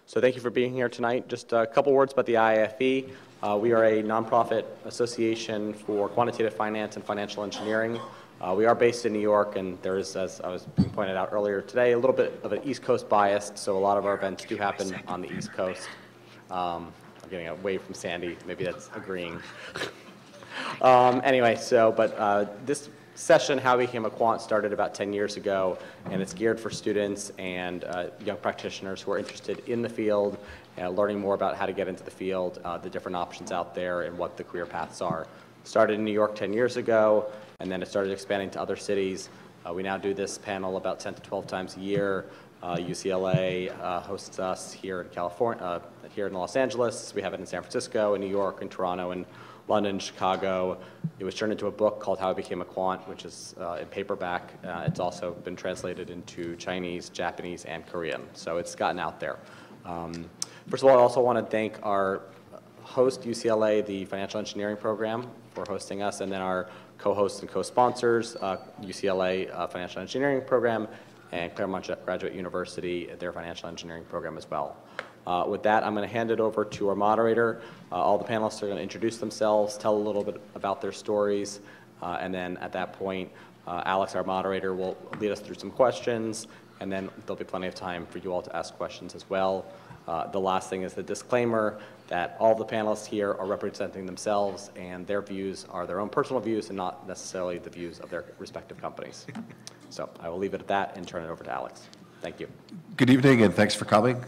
So thank you for being here tonight. Just a couple words about the IIFE. We are a nonprofit association for quantitative finance and financial engineering. We are based in New York, and there is, as I was being pointed out earlier today, a little bit of an East Coast bias, so a lot of our events do happen on the East Coast. I'm getting a wave from Sandy. Maybe that's agreeing. Anyway, this session, How I Became a Quant, started about 10 years ago, and it's geared for students and young practitioners who are interested in the field, learning more about how to get into the field, the different options out there, and what the career paths are. Started in New York 10 years ago, and then it started expanding to other cities. We now do this panel about 10 to 12 times a year. UCLA hosts us here in California, here in Los Angeles. We have it in San Francisco, in New York, in Toronto, and London, Chicago. It was turned into a book called How I Became a Quant, which is in paperback. It's also been translated into Chinese, Japanese, and Korean, so it's gotten out there. First of all, I also want to thank our host, UCLA, the financial engineering program, for hosting us, and then our co-hosts and co-sponsors, UCLA Financial Engineering Program, and Claremont Graduate University, their financial engineering program as well. With that, I'm going to hand it over to our moderator. All the panelists are going to introduce themselves, tell a little bit about their stories, and then at that point, Alex, our moderator, will lead us through some questions, and then there'll be plenty of time for you all to ask questions as well. The last thing is the disclaimer that all the panelists here are representing themselves, and their views are their own personal views and not necessarily the views of their respective companies. So I will leave it at that and turn it over to Alex. Thank you. Good evening, and thanks for coming.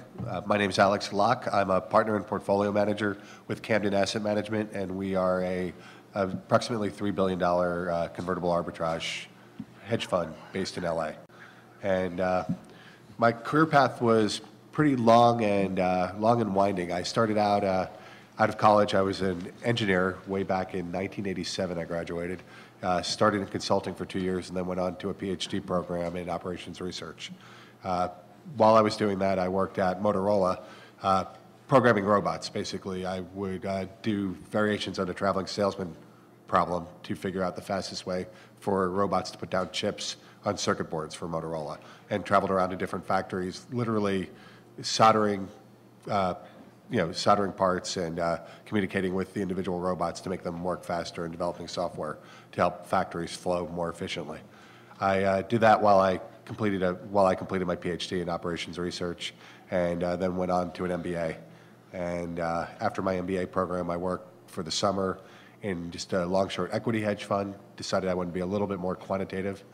My name is Alex Locke. I'm a partner and portfolio manager with Camden Asset Management, and we are a approximately $3 billion convertible arbitrage hedge fund based in LA. And my career path was pretty long and winding. I started out of college. I was an engineer way back in 1987. I graduated. Started in consulting for 2 years, and then went on to a PhD program in operations research. While I was doing that, I worked at Motorola, programming robots, basically. I would do variations on a traveling salesman problem to figure out the fastest way for robots to put down chips on circuit boards for Motorola, and traveled around to different factories, literally soldering parts and communicating with the individual robots to make them work faster, and developing software to help factories flow more efficiently. I did that while I completed my PhD in operations research, and then went on to an MBA. And after my MBA program, I worked for the summer in just a long-short equity hedge fund. Decided I wanted to be a little bit more quantitative,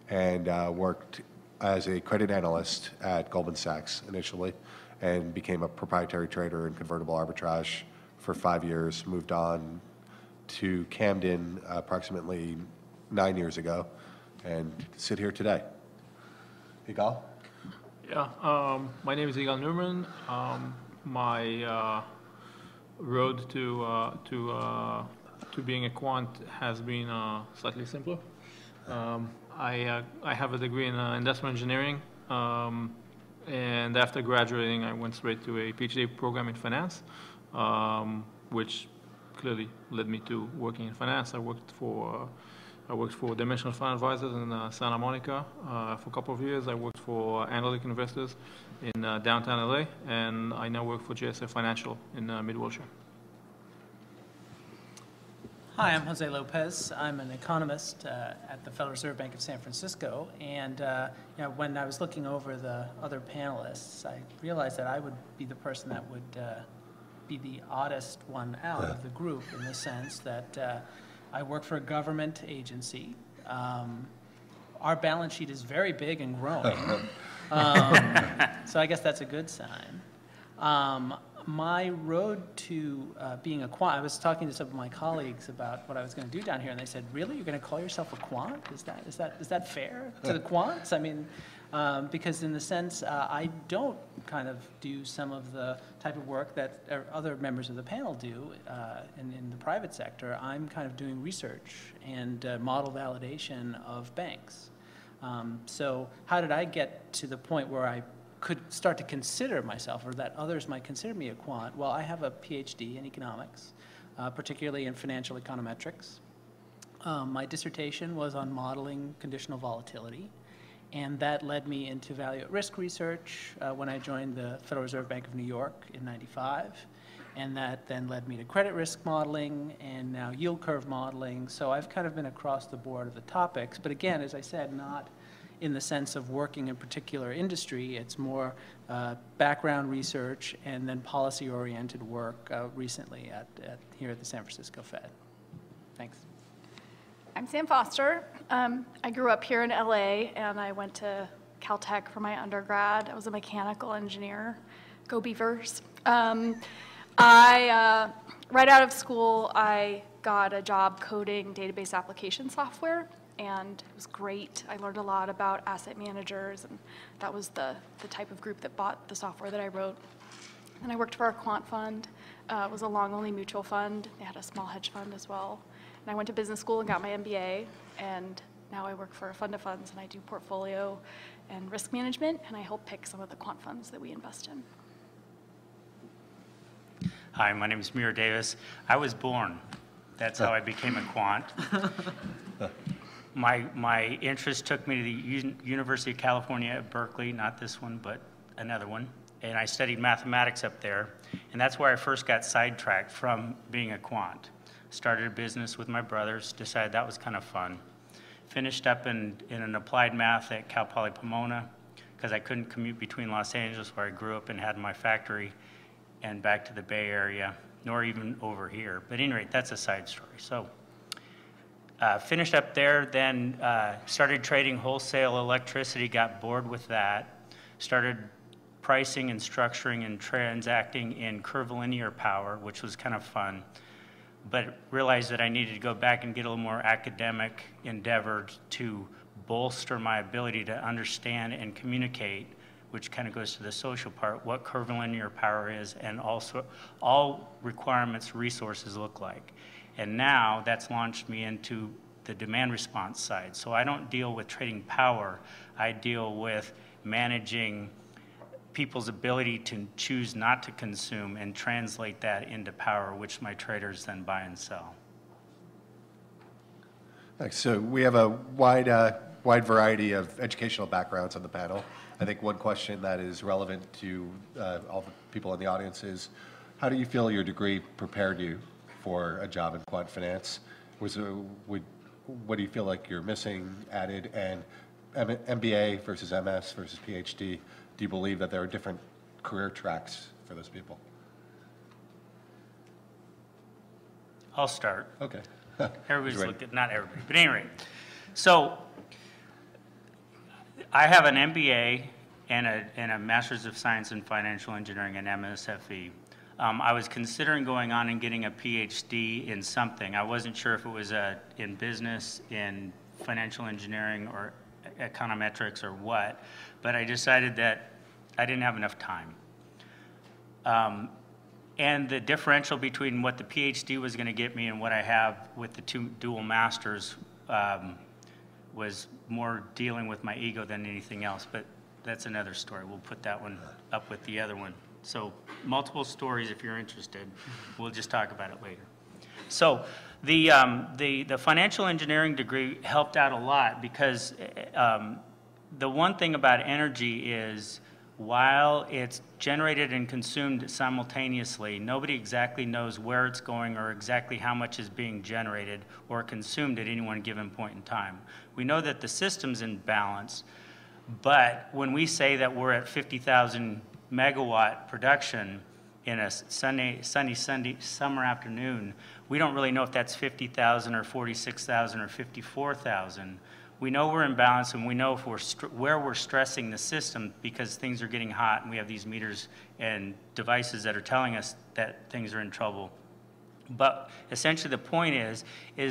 and worked as a credit analyst at Goldman Sachs initially, and became a proprietary trader in convertible arbitrage for 5 years. Moved on to Camden approximately 9 years ago, and sit here today. Yigal? Yeah, my name is Yigal Newman. My road to being a quant has been slightly simpler. I have a degree in industrial engineering, and after graduating, I went straight to a PhD program in finance, which clearly led me to working in finance. I worked for Dimensional Fund Advisors in Santa Monica for a couple of years. I worked for analytic investors in downtown LA, and I now work for JSF Financial in Mid-Wilshire. Hi, I'm Jose Lopez. I'm an economist at the Federal Reserve Bank of San Francisco, and when I was looking over the other panelists, I realized that I would be the person that would be the oddest one out of the group, in the sense that I work for a government agency. Our balance sheet is very big and growing, so I guess that's a good sign. My road to being a quant, I was talking to some of my colleagues about what I was going to do down here, and they said, "Really, you're going to call yourself a quant? Is that fair to the quants?" I mean, because in the sense, I don't kind of do some of the type of work that other members of the panel do in the private sector. I'm kind of doing research and model validation of banks. So how did I get to the point where I could start to consider myself, or that others might consider me a quant? Well, I have a PhD in economics, particularly in financial econometrics. My dissertation was on modeling conditional volatility, And that led me into value at risk research when I joined the Federal Reserve Bank of New York in '95. And that then led me to credit risk modeling and now yield curve modeling. So I've kind of been across the board of the topics. But again, as I said, not in the sense of working in particular industry. It's more background research and then policy-oriented work recently here at the San Francisco Fed. Thanks. I'm Sam Foster. I grew up here in LA and I went to Caltech for my undergrad. I was a mechanical engineer. Go Beavers. Right out of school, I got a job coding database application software, and it was great. I learned a lot about asset managers, and that was the type of group that bought the software that I wrote. And I worked for a quant fund. It was a long-only mutual fund. They had a small hedge fund as well. And I went to business school and got my MBA, and now I work for a fund of funds, and I do portfolio and risk management, and I help pick some of the quant funds that we invest in. Hi, my name is Muir Davis. I was born. That's how I became a quant. My interest took me to the University of California at Berkeley, not this one, but another one. And I studied mathematics up there. And that's where I first got sidetracked from being a quant. Started a business with my brothers, decided that was kind of fun. Finished up in an applied math at Cal Poly Pomona because I couldn't commute between Los Angeles, where I grew up and had my factory, and back to the Bay Area, nor even over here. But at any rate, that's a side story. So finished up there, then started trading wholesale electricity, got bored with that, started pricing and structuring and transacting in curvilinear power, which was kind of fun, but realized that I needed to go back and get a little more academic endeavor to bolster my ability to understand and communicate, which kind of goes to the social part, what curvilinear power is, and also all requirements, resources look like. And now that's launched me into the demand response side. So I don't deal with trading power, I deal with managing people's ability to choose not to consume and translate that into power, which my traders then buy and sell. Thanks. So we have a wide variety of educational backgrounds on the panel. I think one question that is relevant to all the people in the audience is, how do you feel your degree prepared you for a job in quant finance? What do you feel like you're missing, added, and MBA versus MS versus PhD? Do you believe that there are different career tracks for those people? I'll start. Okay. Everybody's looked at, not everybody, but anyway. So I have an MBA and a Master's of Science in Financial Engineering and MSFE. I was considering going on and getting a PhD in something. I wasn't sure if it was in business, in financial engineering, or econometrics, or what, but I decided that I didn't have enough time. And the differential between what the PhD was going to get me and what I have with the two dual masters was more dealing with my ego than anything else, but that's another story. We'll put that one up with the other one. So multiple stories if you're interested. We'll just talk about it later. So the financial engineering degree helped out a lot because the one thing about energy is while it's generated and consumed simultaneously, nobody exactly knows where it's going or exactly how much is being generated or consumed at any one given point in time. We know that the system's in balance, but when we say that we're at 50,000 megawatt production in a sunny summer afternoon, we don't really know if that's 50,000 or 46,000 or 54,000. We know we're in balance, and we know if where we're stressing the system because things are getting hot, and we have these meters and devices that are telling us that things are in trouble. But essentially the point is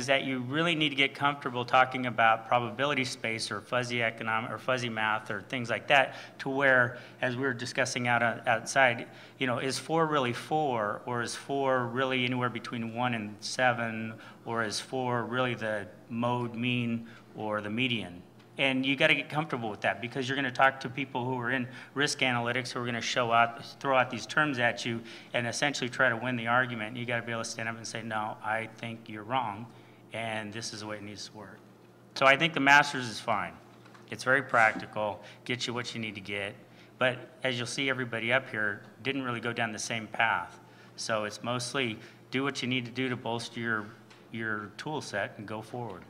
that you really need to get comfortable talking about probability space or fuzzy economic or fuzzy math or things like that, to where, as we were discussing outside, you know, is 4 really 4, or is 4 really anywhere between 1 and 7, or is 4 really the mode mean or the median? And you got to get comfortable with that, because you're going to talk to people who are in risk analytics who are going to throw out these terms at you and essentially try to win the argument. You got to be able to stand up and say, no, I think you're wrong, and this is the way it needs to work. So I think the master's is fine. It's very practical, gets you what you need to get. But as you'll see, everybody up here didn't really go down the same path. So it's mostly do what you need to do to bolster your tool set and go forward.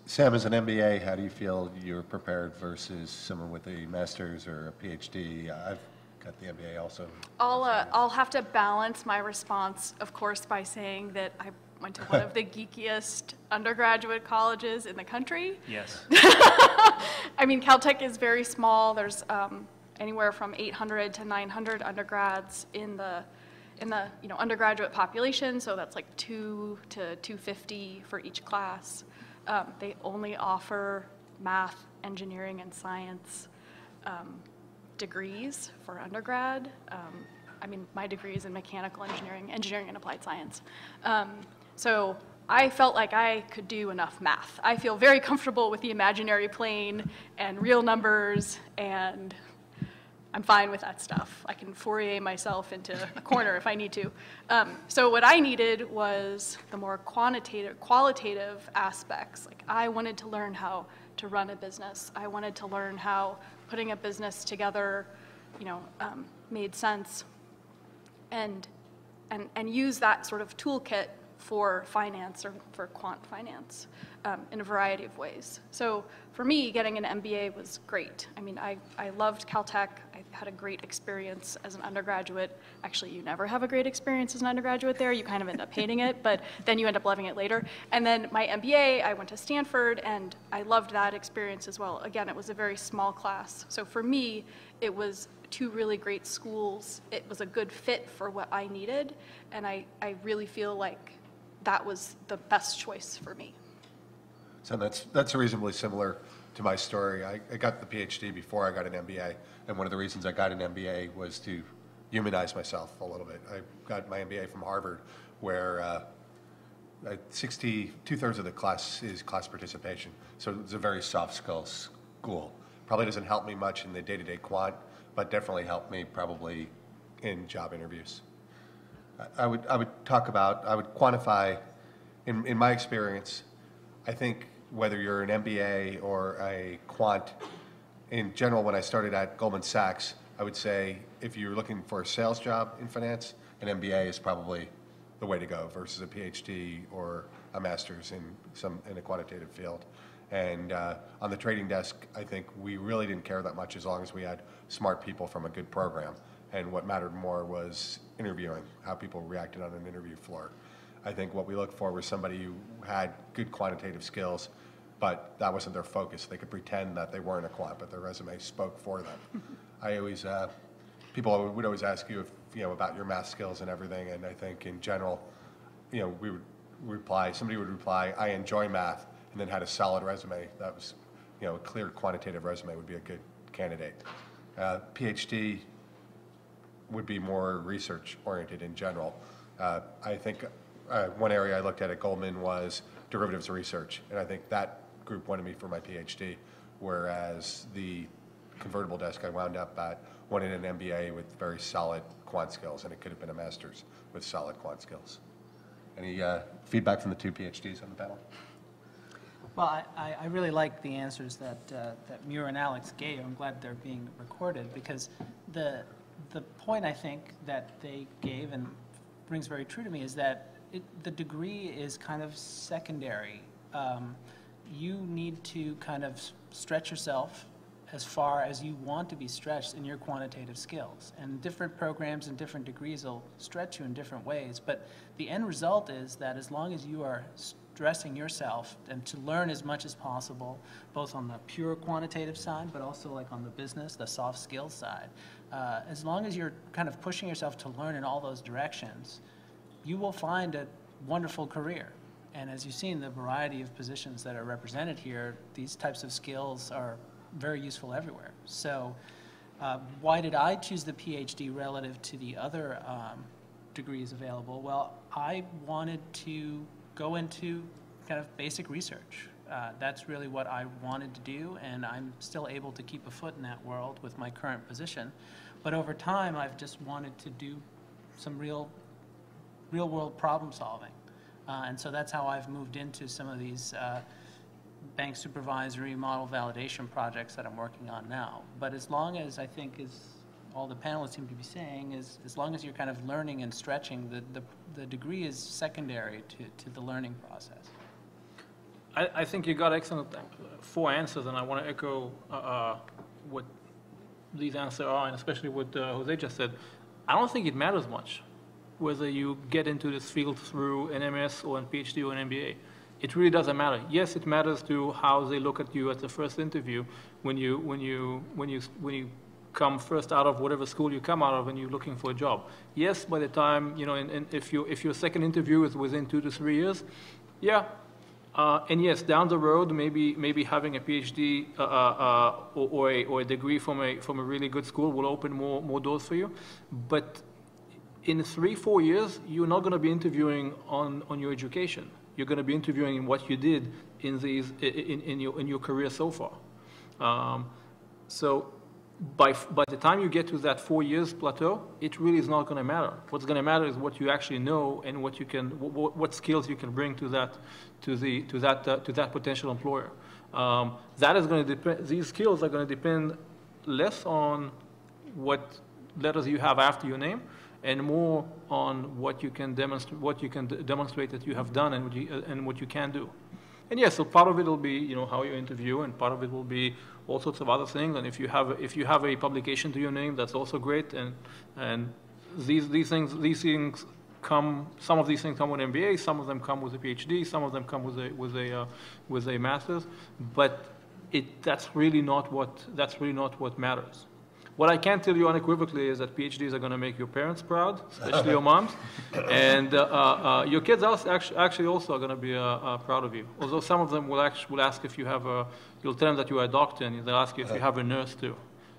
Sam, as an MBA, how do you feel you're prepared versus someone with a master's or a PhD? I've got the MBA also. I'll have to balance my response, of course, by saying that I went to one of the geekiest undergraduate colleges in the country. Yes. I mean, Caltech is very small. There's anywhere from 800 to 900 undergrads in the undergraduate population, so that's like 2 to 250 for each class. They only offer math, engineering, and science degrees for undergrad. I mean, my degree is in mechanical engineering and applied science. So I felt like I could do enough math. I feel very comfortable with the imaginary plane and real numbers, and I'm fine with that stuff. I can Fourier myself into a corner if I need to. So what I needed was the more qualitative aspects. Like, I wanted to learn how to run a business. I wanted to learn how putting a business together, made sense, and use that sort of toolkit for finance or for quant finance in a variety of ways. So for me, getting an MBA was great. I mean, I loved Caltech. I had a great experience as an undergraduate. Actually, you never have a great experience as an undergraduate there. You kind of end up hating it, but then you end up loving it later. And then my MBA, I went to Stanford, and I loved that experience as well. Again, it was a very small class. So for me, it was 2 really great schools. It was a good fit for what I needed, and I really feel like that was the best choice for me. So that's reasonably similar to my story. I got the PhD before I got an MBA, and one of the reasons I got an MBA was to humanize myself a little bit. I got my MBA from Harvard, where 2/3 of the class is class participation, so it's a very soft skills school. Probably doesn't help me much in the day-to-day quant, but definitely helped me probably in job interviews. I would quantify, in my experience, I think whether you're an MBA or a quant, in general, when I started at Goldman Sachs, I would say if you're looking for a sales job in finance, an MBA is probably the way to go versus a PhD or a master's in a quantitative field. And on the trading desk, I think we really didn't care that much as long as we had smart people from a good program. And what mattered more was interviewing, how people reacted on an interview floor. I think what we looked for was somebody who had good quantitative skills, but that wasn't their focus. They could pretend that they weren't a quant, but their resume spoke for them. People would always ask you about your math skills and everything, and I think in general, somebody would reply, I enjoy math, and then had a solid resume. That was, a clear quantitative resume would be a good candidate. PhD would be more research-oriented in general. I think one area I looked at Goldman was derivatives research, and I think that group wanted me for my PhD, whereas the convertible desk I wound up at wanted an MBA with very solid quant skills, and it could have been a master's with solid quant skills. Any feedback from the 2 PhDs on the panel? Well, I really like the answers that Muir and Alex gave. I'm glad they're being recorded, because the point I think that they gave and rings very true to me is that the degree is kind of secondary. You need to kind of stretch yourself as far as you want to be stretched in your quantitative skills. And different programs and different degrees will stretch you in different ways. But the end result is that as long as you are stressing yourself and to learn as much as possible, both on the pure quantitative side, but also like on the business, the soft skills side, as long as you're kind of pushing yourself to learn in all those directions, you will find a wonderful career. And as you've seen, the variety of positions that are represented here, these types of skills are very useful everywhere. So why did I choose the PhD relative to the other degrees available? Well, I wanted to go into kind of basic research. That's really what I wanted to do, and I'm still able to keep a foot in that world with my current position. But over time, I've just wanted to do some real-world problem solving. And so that's how I've moved into some of these bank supervisory model validation projects that I'm working on now. But as long as, I think, as all the panelists seem to be saying, is as long as you're kind of learning and stretching, the degree is secondary to the learning process. I think you got excellent 4 answers, and I want to echo what these answers are, and especially what Jose just said. I don't think it matters much whether you get into this field through an MS or a PhD or an MBA. It really doesn't matter. Yes, it matters to how they look at you at the first interview when you come first out of whatever school you come out of and you're looking for a job. Yes, by the time, and if your second interview is within 2 to 3 years, yeah. And yes, down the road, maybe having a PhD or a degree from a really good school will open more doors for you. But in 3-4 years, you're not going to be interviewing on your education. You're going to be interviewing in what you did in your career so far. So by the time you get to that 4 years plateau, it really is not going to matter. What's going to matter is what you actually know and what skills you can bring to that potential employer. That is going to depend. These skills are going to depend less on what letters you have after your name, and more on what you can demonstrate that you have done and what you can do. And yes, so part of it will be how you interview, and part of it will be all sorts of other things. And if you have a publication to your name, that's also great. And these things come. Some of these things come with MBA. Some of them come with a PhD. Some of them come with a master's. But that's really not what matters. What I can tell you unequivocally is that PhDs are going to make your parents proud, especially your moms, and your kids actually also are going to be proud of you. Although some of them will ask if you have you'll tell them that you are a doctor, and they'll ask you if you have a nurse too,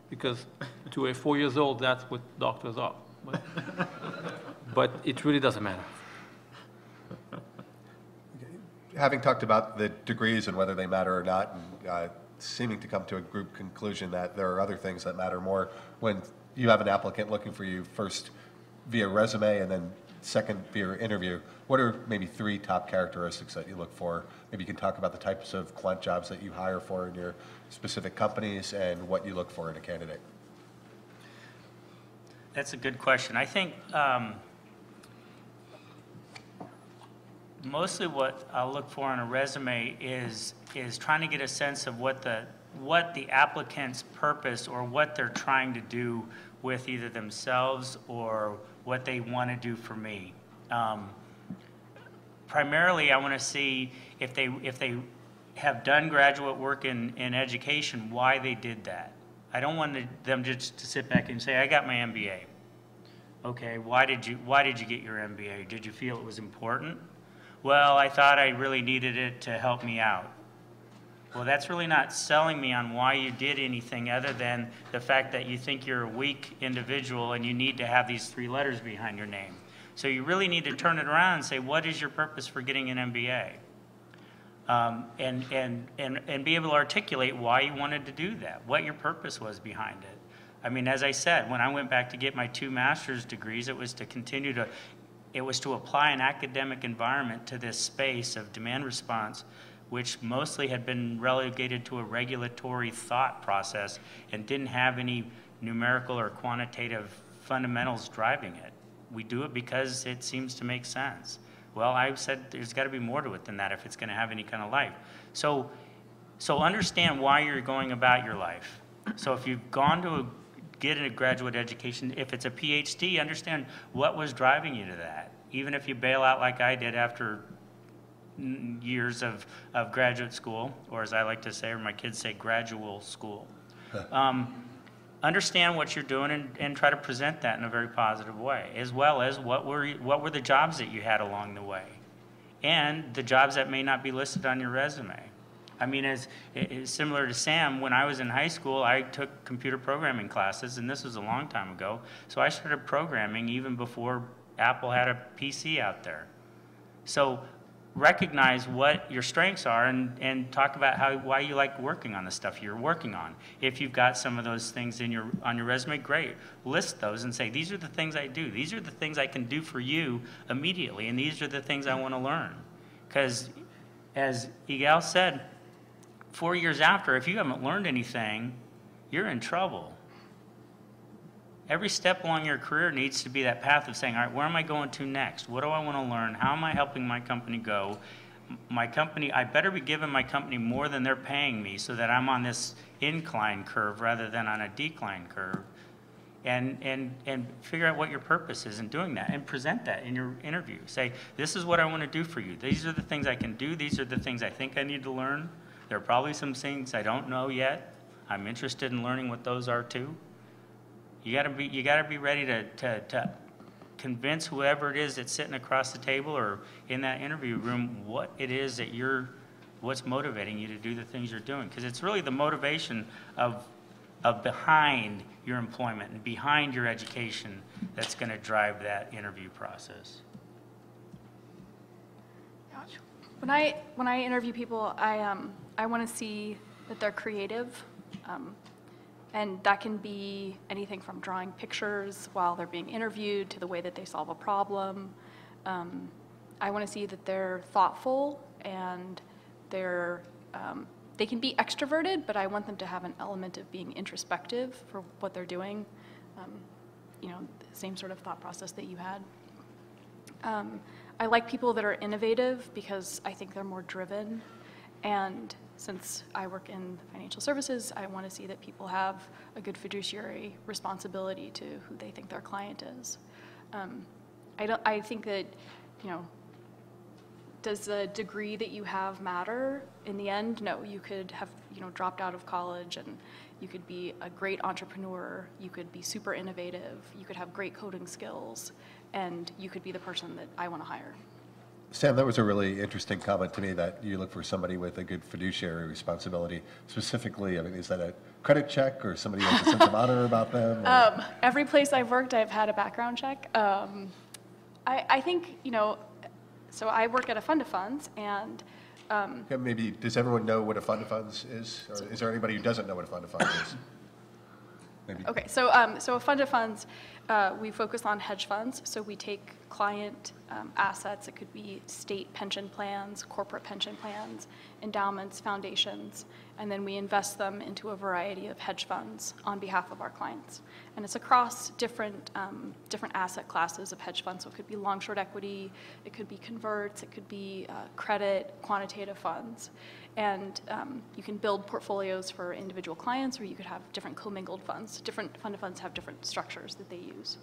because to a 4 years old, that's what doctors are. But it really doesn't matter. Having talked about the degrees and whether they matter or not, and seeming to come to a group conclusion that there are other things that matter more when you have an applicant looking for you first via resume and then second via interview. What are maybe 3 top characteristics that you look for? Maybe you can talk about the types of quant jobs that you hire for in your specific companies and what you look for in a candidate. That's a good question. I think mostly what I'll look for on a resume is trying to get a sense of what the applicant's purpose or what they're trying to do with either themselves or what they want to do for me. Primarily, I want to see if they have done graduate work in education, why they did that. I don't want them just to sit back and say, I got my MBA. Okay, why did you get your MBA? Did you feel it was important? Well, I thought I really needed it to help me out. Well, that's really not selling me on why you did anything other than the fact that you think you're a weak individual and you need to have these 3 letters behind your name. So you really need to turn it around and say, what is your purpose for getting an MBA? And be able to articulate why you wanted to do that, what your purpose was behind it. I mean, as I said, when I went back to get my 2 master's degrees, it was to apply an academic environment to this space of demand response, which mostly had been relegated to a regulatory thought process and didn't have any numerical or quantitative fundamentals driving it. We do it because it seems to make sense. Well, I said there's got to be more to it than that if it's going to have any kind of life. So understand why you're going about your life. So if you've gone to get a graduate education, if it's a PhD, understand what was driving you to that. Even if you bail out like I did after years of graduate school, or as I like to say, or my kids say, gradual school. Understand what you're doing and try to present that in a very positive way, as well as what were the jobs that you had along the way, and the jobs that may not be listed on your resume. I mean, as similar to Sam, when I was in high school, I took computer programming classes, and this was a long time ago. So I started programming even before Apple had a PC out there. So recognize what your strengths are and talk about why you like working on the stuff you're working on. If you've got some of those things on your resume, great. List those and say, these are the things I do. These are the things I can do for you immediately, and these are the things I want to learn. Because as Igal said, 4 years after, if you haven't learned anything, you're in trouble. Every step along your career needs to be that path of saying, all right, where am I going to next? What do I want to learn? How am I helping my company go? My company, I better be giving my company more than they're paying me so that I'm on this incline curve rather than on a decline curve. And figure out what your purpose is in doing that and present that in your interview. Say, this is what I want to do for you. These are the things I can do. These are the things I think I need to learn. There are probably some things I don't know yet. I'm interested in learning what those are too. You gotta be ready to convince whoever it is that's sitting across the table or in that interview room what it is that what's motivating you to do the things you're doing. Because it's really the motivation of behind your employment and behind your education that's going to drive that interview process. When I interview people, I want to see that they're creative, and that can be anything from drawing pictures while they're being interviewed to the way that they solve a problem. I want to see that they're thoughtful and they can be extroverted, but I want them to have an element of being introspective for what they're doing. You know, the same sort of thought process that you had. I like people that are innovative because I think they're more driven. And since I work in financial services, I want to see that people have a good fiduciary responsibility to who they think their client is. I think that, you know, does the degree that you have matter in the end? No, you could have, you know, dropped out of college and you could be a great entrepreneur, you could be super innovative, you could have great coding skills, and you could be the person that I want to hire. Sam, that was a really interesting comment to me, that you look for somebody with a good fiduciary responsibility. Specifically, I mean, is that a credit check or somebody who has a sense of honor about them? Every place I've worked, I've had a background check. I think, you know, so I work at a fund of funds, and Yeah, maybe, does everyone know what a fund of funds is? Or is there anybody who doesn't know what a fund of funds is? Maybe. Okay, so a fund of funds, we focus on hedge funds. So we take client assets. It could be state pension plans, corporate pension plans, endowments, foundations, and then we invest them into a variety of hedge funds on behalf of our clients. And it's across different asset classes of hedge funds. So it could be long-short equity, it could be converts, it could be credit, quantitative funds. And you can build portfolios for individual clients, or you could have different commingled funds. Different fund of funds have different structures that they use.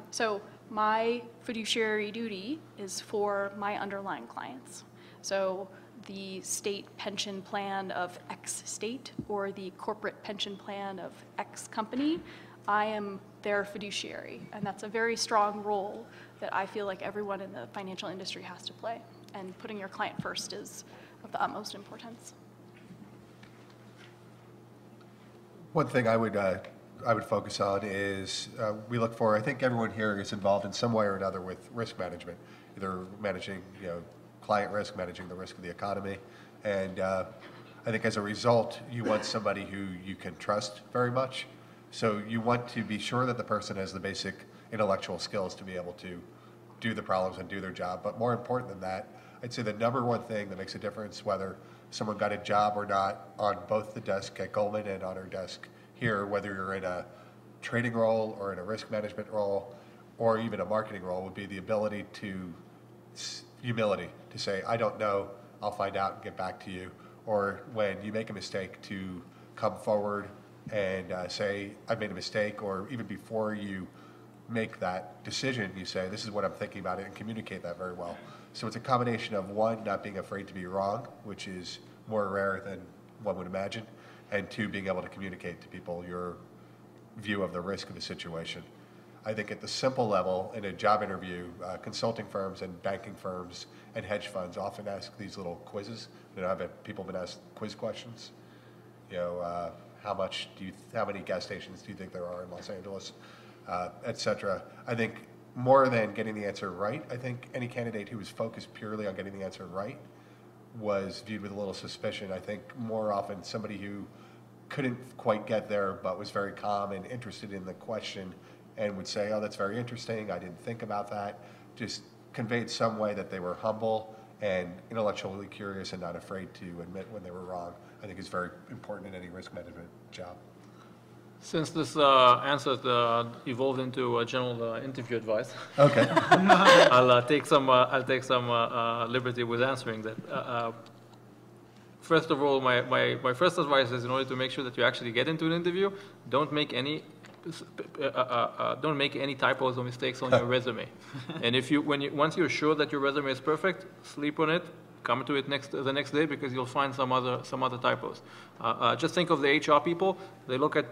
So my fiduciary duty is for my underlying clients. So the state pension plan of X state or the corporate pension plan of X company, I am their fiduciary. And that's a very strong role that I feel like everyone in the financial industry has to play. And putting your client first is of the utmost importance. One thing I would focus on is we look for, I think everyone here is involved in some way or another with risk management, either managing, you know, client risk, managing the risk of the economy. And I think as a result, you want somebody who you can trust very much. So you want to be sure that the person has the basic intellectual skills to be able to do the problems and do their job. But more important than that, I'd say the number one thing that makes a difference whether someone got a job or not on both the desk at Goldman and on our desk here, whether you're in a trading role or in a risk management role or even a marketing role, would be the ability to, humility, to say, I don't know, I'll find out and get back to you. Or when you make a mistake, to come forward and say, I made a mistake, or even before you make that decision, you say, this is what I'm thinking about it, and communicate that very well. So it's a combination of, one, not being afraid to be wrong, which is more rare than one would imagine, and two, being able to communicate to people your view of the risk of the situation. I think at the simple level, in a job interview, consulting firms and banking firms and hedge funds often ask these little quizzes. You know, people have been asked quiz questions. You know, how many gas stations do you think there are in Los Angeles, et cetera. I think more than getting the answer right, I think any candidate who was focused purely on getting the answer right was viewed with a little suspicion. I think more often somebody who couldn't quite get there but was very calm and interested in the question and would say, oh, that's very interesting, I didn't think about that, just conveyed some way that they were humble and intellectually curious and not afraid to admit when they were wrong, I think is very important in any risk management job. Since this answer evolved into a general interview advice, Okay. I'll take some liberty with answering that. First of all, my first advice is, in order to make sure that you actually get into an interview, don't make any typos or mistakes on your resume. And once you're sure that your resume is perfect, sleep on it. Come to it the next day, because you'll find some other typos. Just think of the HR people. They look at,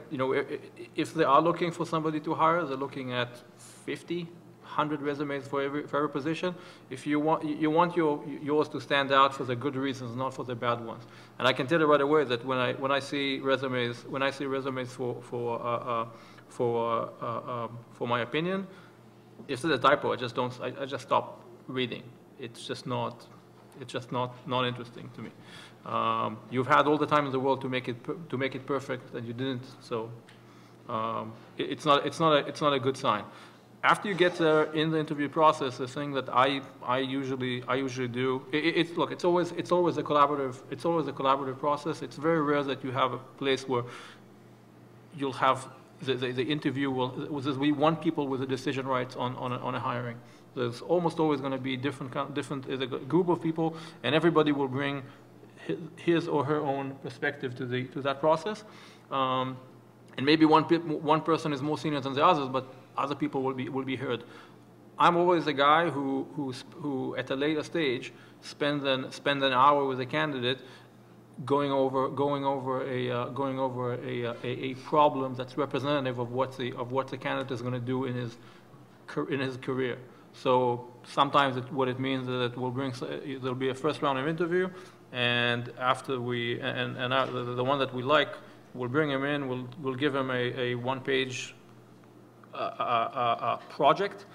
if they are looking for somebody to hire, they're looking at 50, 100 resumes for every position. If you want yours to stand out for the good reasons, not for the bad ones. And I can tell you right away that when I see resumes for my opinion, if there's a typo, I just stop reading. It's just not interesting to me. You've had all the time in the world to make it perfect, and you didn't. So it's not a good sign. After you get there in the interview process, the thing that I usually do, it's always a collaborative process. It's very rare that you have a place where you'll have the interview we want people with the decision rights on a hiring. There's almost always going to be different a group of people, and everybody will bring his or her own perspective to that process. And maybe one person is more senior than the others, but other people will be heard. I'm always the guy who at a later stage spend an hour with a candidate going over a problem that's representative of what the candidate is going to do in his career. So sometimes what it means is that there'll be a first round of interview, and after the one that we like, we'll bring him in. We'll give him a one-page project.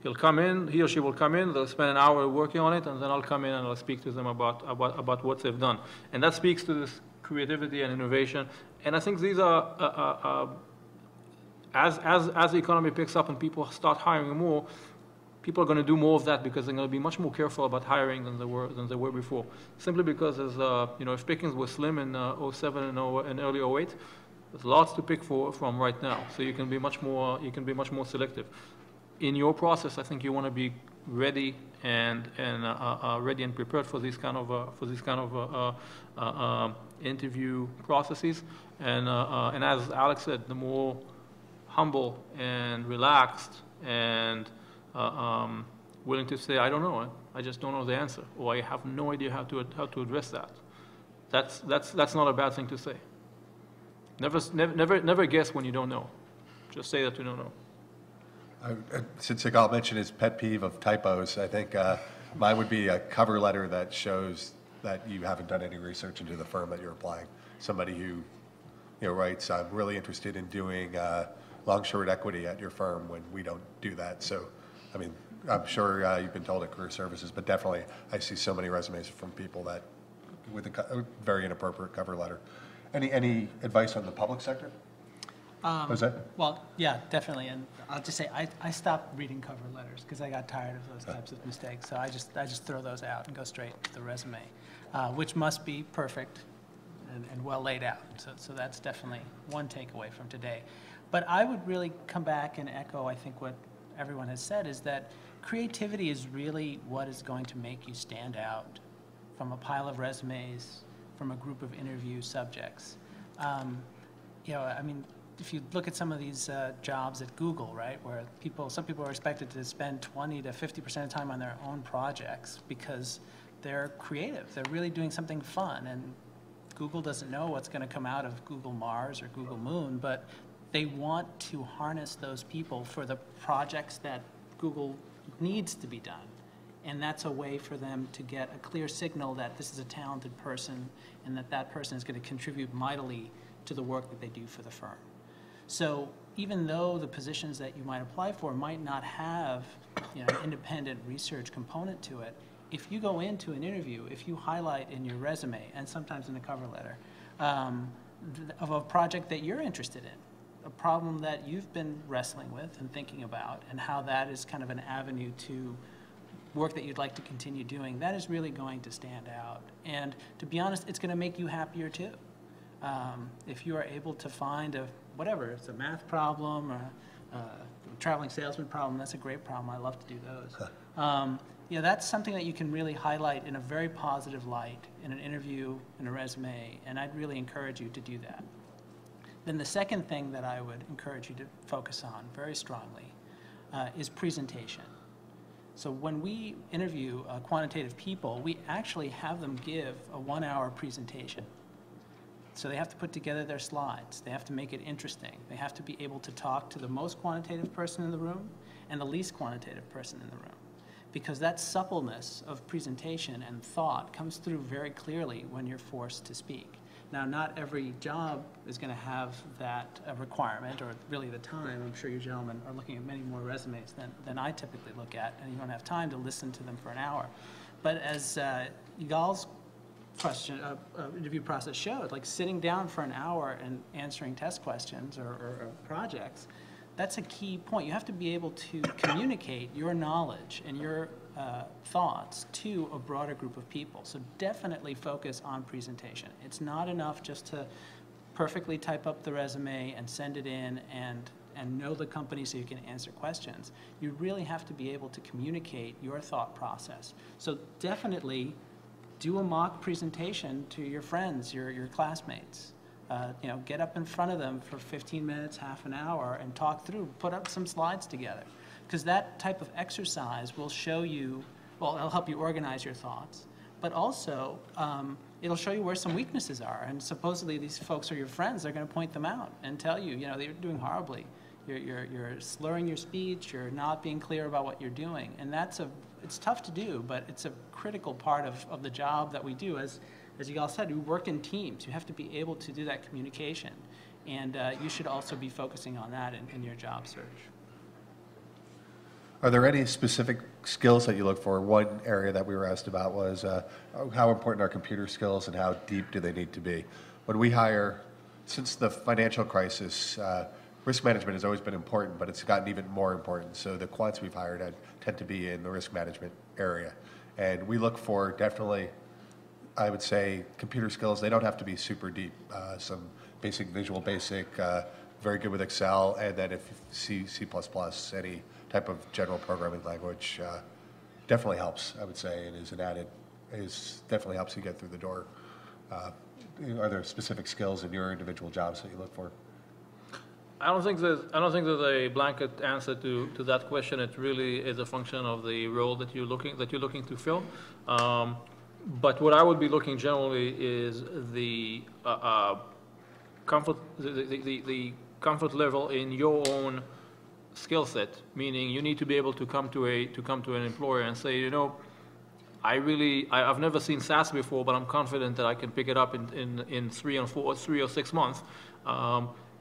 He'll come in. He or she will come in. They'll spend an hour working on it, and then I'll come in and I'll speak to them about what they've done. And that speaks to this creativity and innovation. And I think these are as the economy picks up and people start hiring more, people are going to do more of that, because they're going to be much more careful about hiring than they were before. Simply because, if pickings were slim in 07 and early 08, there's lots to pick from right now. So you can be much more selective. In your process, I think you want to be ready and prepared for these kind of interview processes. And as Alex said, the more humble and relaxed and willing to say, I don't know, I just don't know the answer, or I have no idea how to address that. That's not a bad thing to say. Never guess when you don't know. Just say that you don't know. Since Igal mentioned his pet peeve of typos, I think mine would be a cover letter that shows that you haven't done any research into the firm that you're applying. Somebody who writes, I'm really interested in doing long-short equity at your firm, when we don't do that. So, I mean, I'm sure you've been told at Career Services, but definitely I see so many resumes from people that with a very inappropriate cover letter. Any advice on the public sector? Jose? Well, yeah, definitely. And I'll just say I stopped reading cover letters because I got tired of those types of mistakes. So I just throw those out and go straight to the resume, which must be perfect and well laid out. So that's definitely one takeaway from today. But I would really come back and echo, I think, what everyone has said, is that creativity is really what is going to make you stand out from a pile of resumes, from a group of interview subjects. I mean, if you look at some of these jobs at Google, right, where some people are expected to spend 20 to 50% of the time on their own projects because they're creative. They're really doing something fun, and Google doesn't know what's going to come out of Google Mars or Google Moon, but they want to harness those people for the projects that Google needs to be done. And that's a way for them to get a clear signal that this is a talented person and that person is going to contribute mightily to the work that they do for the firm. So even though the positions that you might apply for might not have an independent research component to it, if you go into an interview, if you highlight in your resume and sometimes in a cover letter of a project that you're interested in, a problem that you've been wrestling with and thinking about, and how that is kind of an avenue to work that you'd like to continue doing, that is really going to stand out. And to be honest, it's going to make you happier too. If you are able to find whatever, it's a math problem or a traveling salesman problem, that's a great problem. I love to do those. That's something that you can really highlight in a very positive light in an interview, in a resume, and I'd really encourage you to do that. Then the second thing that I would encourage you to focus on very strongly is presentation. So when we interview quantitative people, we actually have them give a 1-hour presentation. So they have to put together their slides. They have to make it interesting. They have to be able to talk to the most quantitative person in the room and the least quantitative person in the room. Because that suppleness of presentation and thought comes through very clearly when you're forced to speak. Now, not every job is going to have that requirement, or really the time. I'm sure you gentlemen are looking at many more resumes than I typically look at, and you don't have time to listen to them for an hour. But as Yigal's interview process showed, like sitting down for an hour and answering test questions or projects, that's a key point. You have to be able to communicate your knowledge and your thoughts to a broader group of people. So definitely focus on presentation. It's not enough just to perfectly type up the resume and send it in and know the company so you can answer questions. You really have to be able to communicate your thought process. So definitely do a mock presentation to your friends, your classmates. Get up in front of them for 15 minutes, half an hour, and talk through, put up some slides together. Because that type of exercise will show you, well, it'll help you organize your thoughts, but also it'll show you where some weaknesses are. And supposedly these folks are your friends. They're going to point them out and tell you, they're doing horribly. You're slurring your speech. You're not being clear about what you're doing. And it's tough to do, but it's a critical part of the job that we do. As you all said, we work in teams. You have to be able to do that communication. And you should also be focusing on that in your job search. Are there any specific skills that you look for? One area that we were asked about was how important are computer skills and how deep do they need to be? When we hire, since the financial crisis, risk management has always been important, but it's gotten even more important. So the quants we've hired tend to be in the risk management area. And we look for definitely, I would say, computer skills. They don't have to be super deep. Some basic, very good with Excel, and then if C++, any type of general programming language definitely helps, I would say, and definitely helps you get through the door. Are there specific skills in your individual jobs that you look for? I don't think there's a blanket answer to that question. It really is a function of the role that you're looking to fill. But what I would be looking generally is the comfort level in your own skill set. Meaning, you need to be able to come to an employer and say, I've never seen SAS before, but I'm confident that I can pick it up in 3 or 6 months.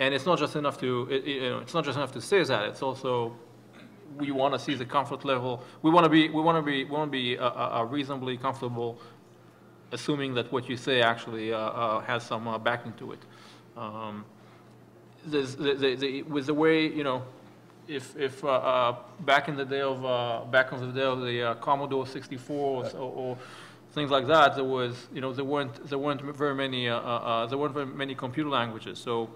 And it's not just enough to say that. It's also, we want to see the comfort level. We want to be reasonably comfortable, assuming that what you say actually has some backing to it. With the way, if back in the day of the Commodore 64 or things like that, there weren't very many computer languages. So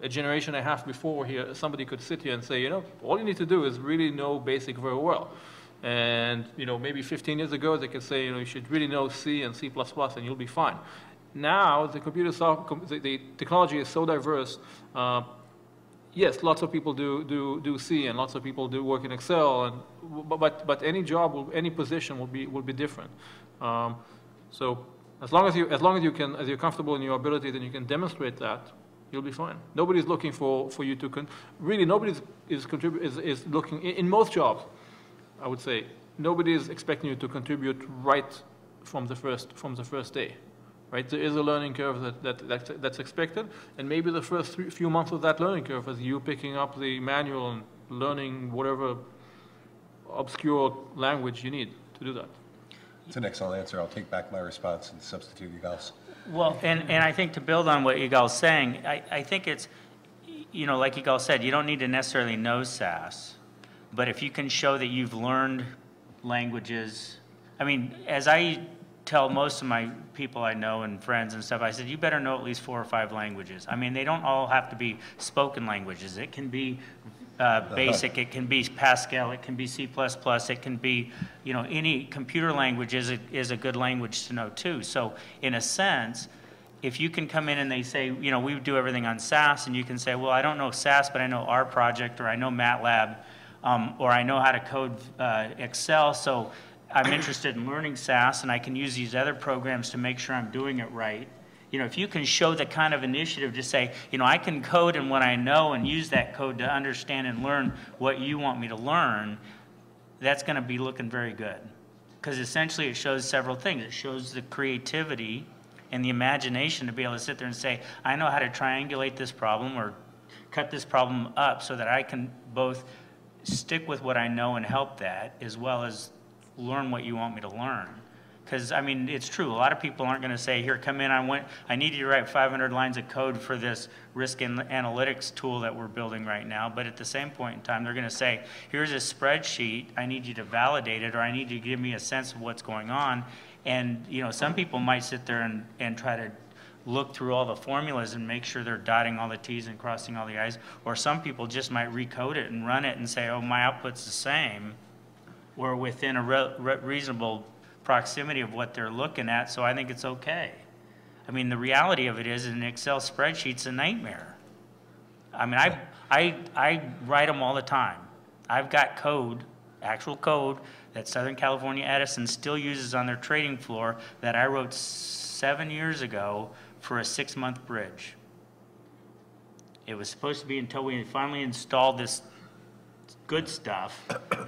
a generation and a half before here, somebody could sit here and say, all you need to do is really know BASIC very well. And maybe 15 years ago they could say, you should really know C and C++ and you'll be fine. Now the technology is so diverse. Yes, lots of people do C, and lots of people do work in Excel, but any job, any position will be different. So as long as you're comfortable in your ability, then you can demonstrate that, you'll be fine. Nobody's looking for you to nobody is looking in most jobs. I would say nobody is expecting you to contribute right from the first day. Right? There is a learning curve that's expected, and maybe the first few months of that learning curve is you picking up the manual and learning whatever obscure language you need to do that. It's an excellent answer. I'll take back my response and substitute Yigal's. Well, and I think to build on what Yigal's saying, I think it's, like Yigal said, you don't need to necessarily know SAS, But if you can show that you've learned languages, I mean, as I tell most of my people I know and friends and stuff, I said, you better know at least 4 or 5 languages. I mean, they don't all have to be spoken languages. It can be BASIC, it can be Pascal, it can be C++, it can be, you know, any computer language is a good language to know too. So in a sense, if you can come in and they say, you know, we do everything on SAS, and you can say, well, I don't know SAS, but I know R project, or I know MATLAB, or I know how to code Excel, so I'm interested in learning SAS, and I can use these other programs to make sure I'm doing it right. You know, if you can show the kind of initiative to say, you know, I can code in what I know and use that code to understand and learn what you want me to learn, that's going to be looking very good. Because essentially it shows several things. It shows the creativity and the imagination to be able to sit there and say, I know how to triangulate this problem or cut this problem up so that I can both stick with what I know and help that, as well as learn what you want me to learn. Because, I mean, it's true. A lot of people aren't going to say, here, come in, I need you to write 500 lines of code for this risk analytics tool that we're building right now. But at the same point in time, they're going to say, here's a spreadsheet. I need you to validate it, or I need you to give me a sense of what's going on. And, you know, some people might sit there and try to look through all the formulas and make sure they're dotting all the T's and crossing all the I's. Or some people just might recode it and run it and say, oh, my output's the same, or within a reasonable proximity of what they're looking at, so I think it's okay. I mean, the reality of it is an Excel spreadsheet's a nightmare. I mean, I write them all the time. I've got code, actual code, that Southern California Edison still uses on their trading floor that I wrote 7 years ago for a 6-month bridge. It was supposed to be until we finally installed this good stuff,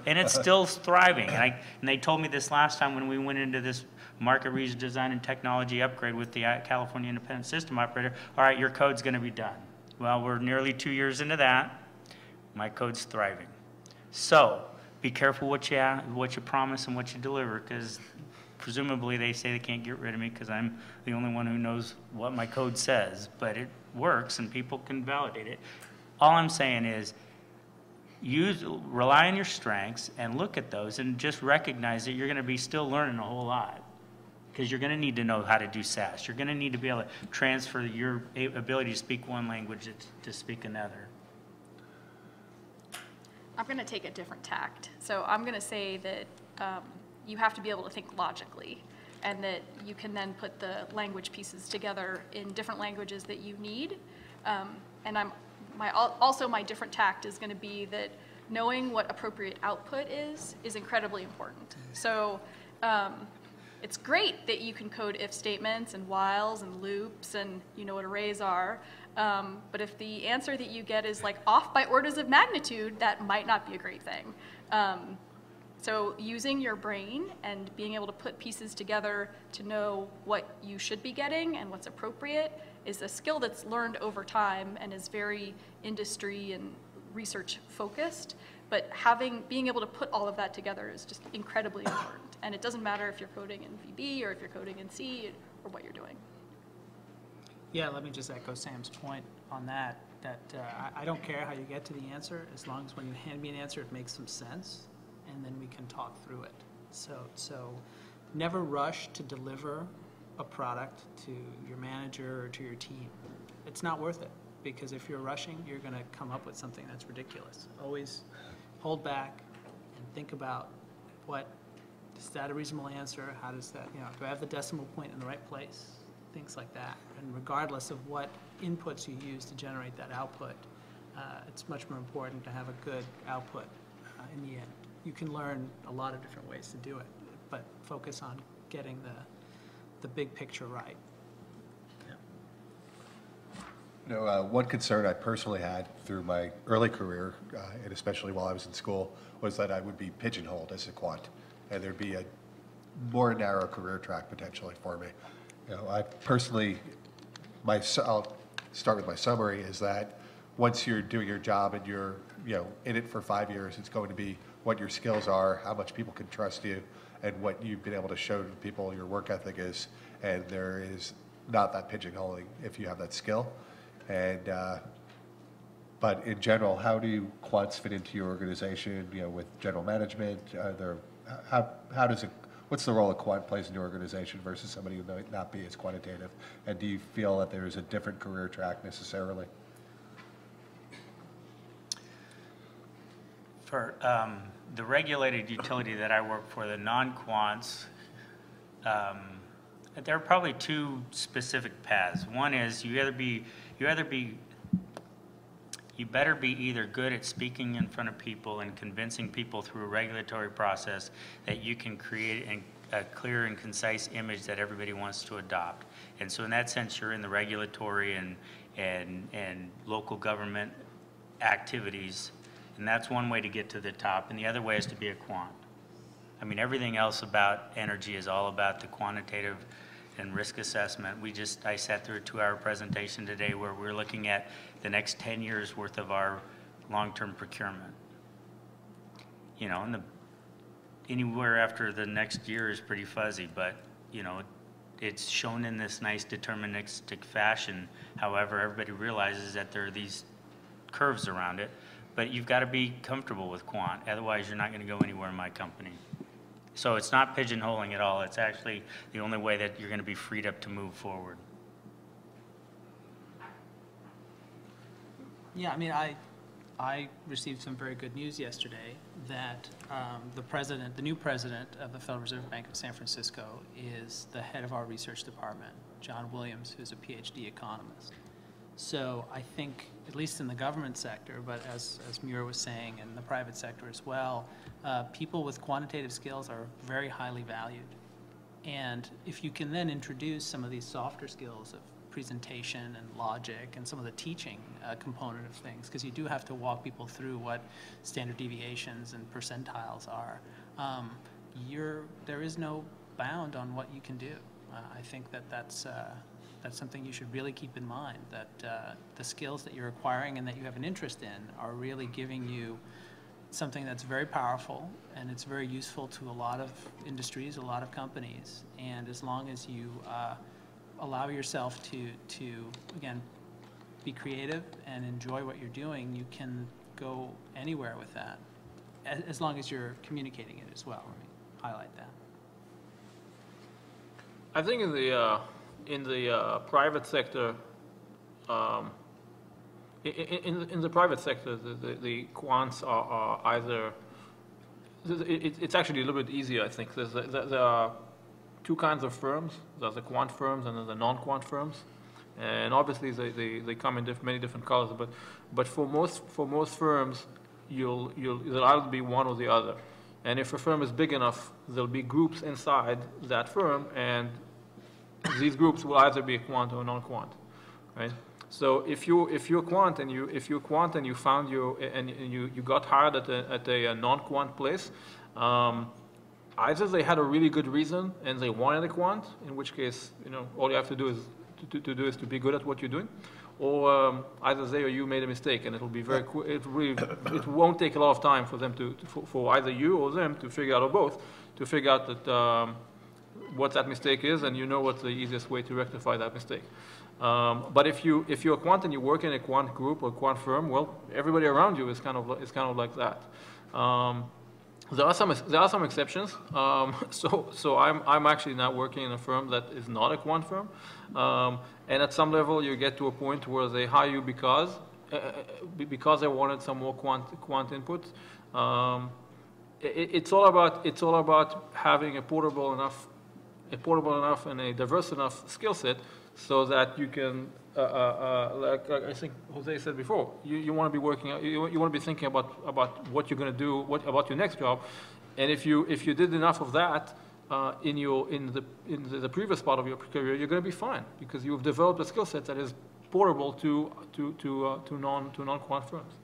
and it's still thriving. And they told me this last time when we went into this market research design and technology upgrade with the California Independent System Operator, all right, your code's going to be done. Well, we're nearly 2 years into that. My code's thriving. So be careful what you promise and what you deliver, because presumably they say they can't get rid of me because I'm the only one who knows what my code says, but it works and people can validate it. All I'm saying is, rely on your strengths and look at those and just recognize that you're going to be still learning a whole lot, because you're going to need to know how to do SAS. You're going to need to be able to transfer your ability to speak one language to speak another. I'm going to take a different tact. So I'm going to say that you have to be able to think logically, and that you can then put the language pieces together in different languages that you need. And also my different tact is going to be that knowing what appropriate output is incredibly important. So it's great that you can code if statements and whiles and loops and you know what arrays are, but if the answer that you get is like off by orders of magnitude, that might not be a great thing. So using your brain and being able to put pieces together to know what you should be getting and what's appropriate is a skill that's learned over time and is very industry and research focused. But being able to put all of that together is just incredibly important. And it doesn't matter if you're coding in VB or if you're coding in C or what you're doing. Yeah, let me just echo Sam's point on that, I don't care how you get to the answer, as long as when you hand me an answer, it makes some sense, and then we can talk through it. So never rush to deliver a product to your manager or to your team. It's not worth it, because if you're rushing, you're going to come up with something that's ridiculous. Always hold back and think about is that a reasonable answer? How does that, do I have the decimal point in the right place? Things like that. And regardless of what inputs you use to generate that output, it's much more important to have a good output in the end. You can learn a lot of different ways to do it, but focus on getting the big picture right. One concern I personally had through my early career, and especially while I was in school, was that I would be pigeonholed as a quant, and there'd be a more narrow career track potentially for me. I personally, I'll start with my summary, is that once you're doing your job and you're in it for 5 years, it's going to be what your skills are, how much people can trust you, and what you've been able to show to people your work ethic is. And there is not that pigeonholing if you have that skill. And But in general, how do quants fit into your organization, with general management? How does it, what's the role a quant plays in your organization versus somebody who might not be as quantitative? And do you feel that there's a different career track necessarily? For the regulated utility that I work for, the non-quants, there are probably two specific paths. One is you better be either good at speaking in front of people and convincing people through a regulatory process that you can create a clear and concise image that everybody wants to adopt. And so in that sense, you're in the regulatory and local government activities, and that's one way to get to the top. And the other way is to be a quant. I mean, everything else about energy is all about the quantitative and risk assessment. I sat through a 2-hour presentation today where we're looking at the next 10 years worth of our long-term procurement. And anywhere after the next year is pretty fuzzy, but, it's shown in this nice deterministic fashion. However, everybody realizes that there are these curves around it, but you've got to be comfortable with quant. Otherwise, you're not going to go anywhere in my company. So it's not pigeonholing at all. It's actually the only way that you're going to be freed up to move forward. Yeah, I mean, I received some very good news yesterday that the new president of the Federal Reserve Bank of San Francisco is the head of our research department, John Williams, who's a PhD economist. So I think, at least in the government sector, but as Muir was saying, in the private sector as well, people with quantitative skills are very highly valued. And if you can then introduce some of these softer skills of presentation and logic and some of the teaching component of things, because you do have to walk people through what standard deviations and percentiles are, there is no bound on what you can do. I think that's something you should really keep in mind, that the skills that you're acquiring and that you have an interest in are really giving you something that's very powerful, and it's very useful to a lot of industries, a lot of companies. And as long as you allow yourself to again, be creative and enjoy what you're doing, you can go anywhere with that, as long as you're communicating it as well. Let me highlight that. I think in the private sector, in the private sector, the quants are either, it's actually a little bit easier, I think. There are two kinds of firms. There's the quant firms and then the non-quant firms. And obviously they come in many different colors, but for most firms, there'll either be one or the other. And if a firm is big enough, there'll be groups inside that firm, and these groups will either be a quant or a non-quant, right? So if you're quant and you found you got hired at a non-quant place, either they had a really good reason and they wanted a quant, in which case all you have to do is to be good at what you're doing, or either they or you made a mistake, and it'll be very it won't take a lot of time for them for either you or them to figure out, or both, to figure out that what that mistake is, and what's the easiest way to rectify that mistake. But if you're a quant and you work in a quant group or quant firm, well, everybody around you is kind of like that. There are some exceptions. So I'm actually now working in a firm that is not a quant firm, and at some level you get to a point where they hire you because they wanted some more quant input. It's all about having a portable enough and a diverse enough skill set so that you can, like I think Jose said before, you want to be working, you want to be thinking about what you're going to do, about your next job, and if you did enough of that in the previous part of your career, you're going to be fine, because you've developed a skill set that is portable to non-quant firms.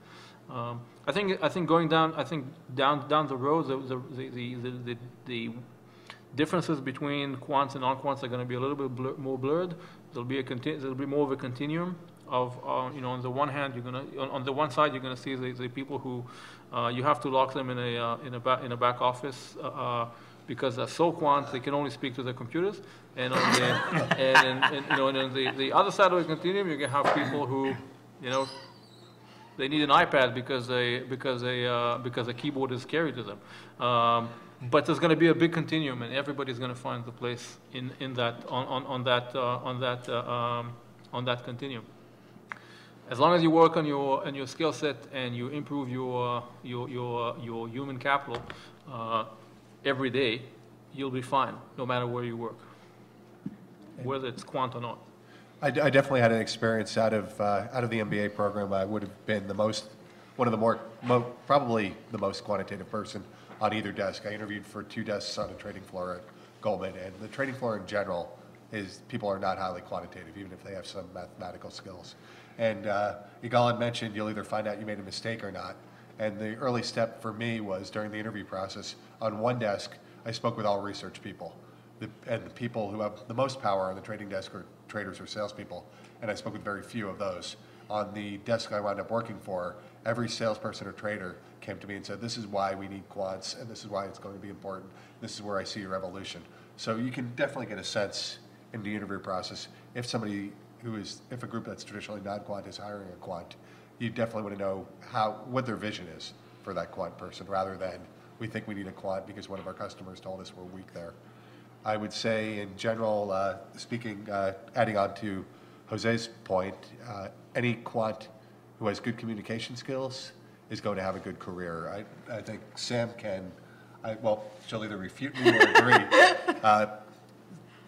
I think going down the road, the differences between quants and non-quants are going to be a little bit more blurred. There'll be more of a continuum of on the one hand, on the one side you're going to see the people who you have to lock them in a back office because they're so quant they can only speak to their computers, and on the the other side of the continuum you're going to have people who They need an iPad because a keyboard is scary to them. But there's going to be a big continuum, and everybody's going to find the place in that on that continuum. As long as you work on your skill set and you improve your human capital every day, you'll be fine, no matter where you work, whether it's quant or not. I definitely had an experience out of the MBA program. I would have been probably the most quantitative person on either desk. I interviewed for 2 desks on a trading floor at Goldman, and the trading floor in general is people are not highly quantitative, even if they have some mathematical skills. And Yigal had mentioned you'll either find out you made a mistake or not. And the early step for me was during the interview process, on one desk, I spoke with all research people. And the people who have the most power on the trading desk are traders or salespeople, and I spoke with very few of those. On the desk I wound up working for, every salesperson or trader came to me and said, this is why we need quants, and this is why it's going to be important. This is where I see your evolution. So you can definitely get a sense in the interview process if if a group that's traditionally non-quant is hiring a quant, you definitely want to know what their vision is for that quant person, rather than we think we need a quant because one of our customers told us we're weak there. I would say in general, adding on to Jose's point, any quant who has good communication skills is going to have a good career. I think Sam she'll either refute me or agree.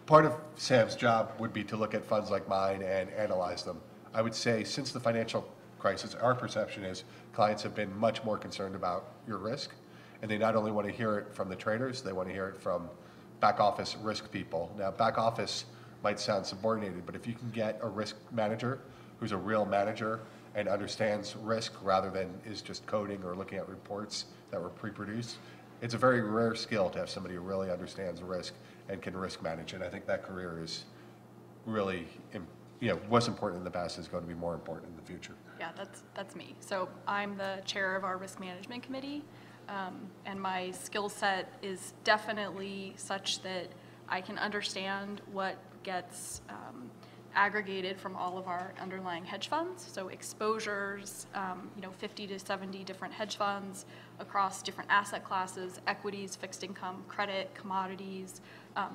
Part of Sam's job would be to look at funds like mine and analyze them. I would say since the financial crisis, our perception is clients have been much more concerned about your risk, and they not only want to hear it from the traders, they want to hear it from back office risk people. Now, back office might sound subordinated, but if you can get a risk manager who's a real manager and understands risk rather than is just coding or looking at reports that were pre-produced, it's a very rare skill to have somebody who really understands risk and can risk manage. And I think that career is really, was important in the past, is going to be more important in the future. Yeah, that's me. So I'm the chair of our risk management committee. And my skill set is definitely such that I can understand what gets aggregated from all of our underlying hedge funds. So exposures, 50 to 70 different hedge funds across different asset classes, equities, fixed income, credit, commodities,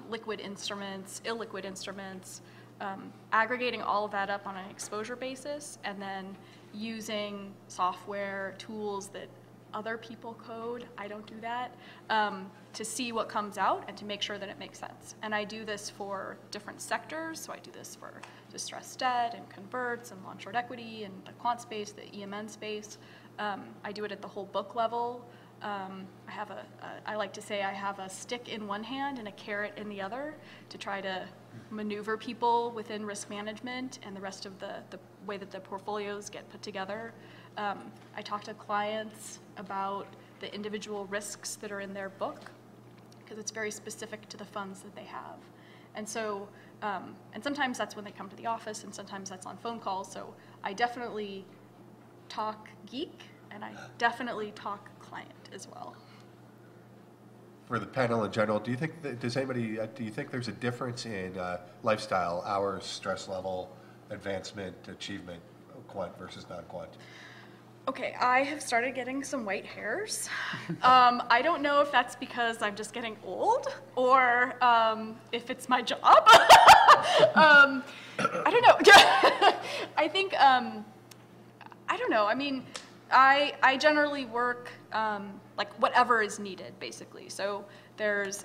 liquid instruments, illiquid instruments, aggregating all of that up on an exposure basis, and then using software tools that other people code, I don't do that, to see what comes out and to make sure that it makes sense. And I do this for different sectors, so I do this for distressed debt and converts and long-short equity and the quant space, the EMN space. I do it at the whole book level. I like to say I have a stick in one hand and a carrot in the other to try to maneuver people within risk management and the rest of the way that the portfolios get put together. I talk to clients about the individual risks that are in their book because it's very specific to the funds that they have. And so, and sometimes that's when they come to the office and sometimes that's on phone calls. So I definitely talk geek and I definitely talk client as well. For the panel in general, do you think there's a difference in lifestyle, hours, stress level, advancement, achievement, quant versus non-quant? Okay, I have started getting some white hairs. I don't know if that's because I'm just getting old or if it's my job. I don't know. I think, I don't know. I mean, I generally work like whatever is needed, basically. So there's,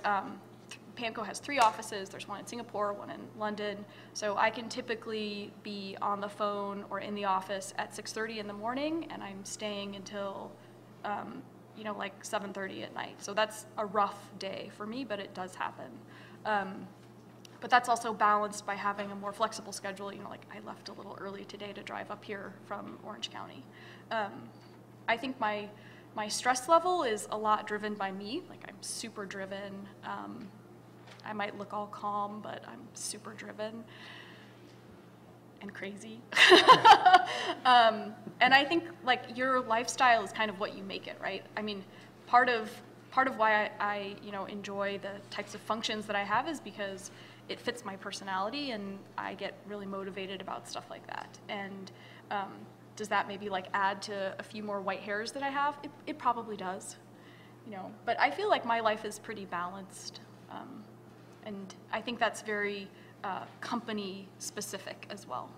PAMCO has 3 offices. There's one in Singapore, one in London. So I can typically be on the phone or in the office at 6:30 in the morning, and I'm staying until, like 7:30 at night. So that's a rough day for me, but it does happen. But that's also balanced by having a more flexible schedule. Like I left a little early today to drive up here from Orange County. I think my stress level is a lot driven by me. Like I'm super driven. I might look all calm, but I'm super driven and crazy. And I think like your lifestyle is kind of what you make it, right? I mean, part of why I enjoy the types of functions that I have is because it fits my personality and I get really motivated about stuff like that. And does that maybe like add to a few more white hairs that I have? It probably does, you know, but I feel like my life is pretty balanced. And I think that's very company specific as well.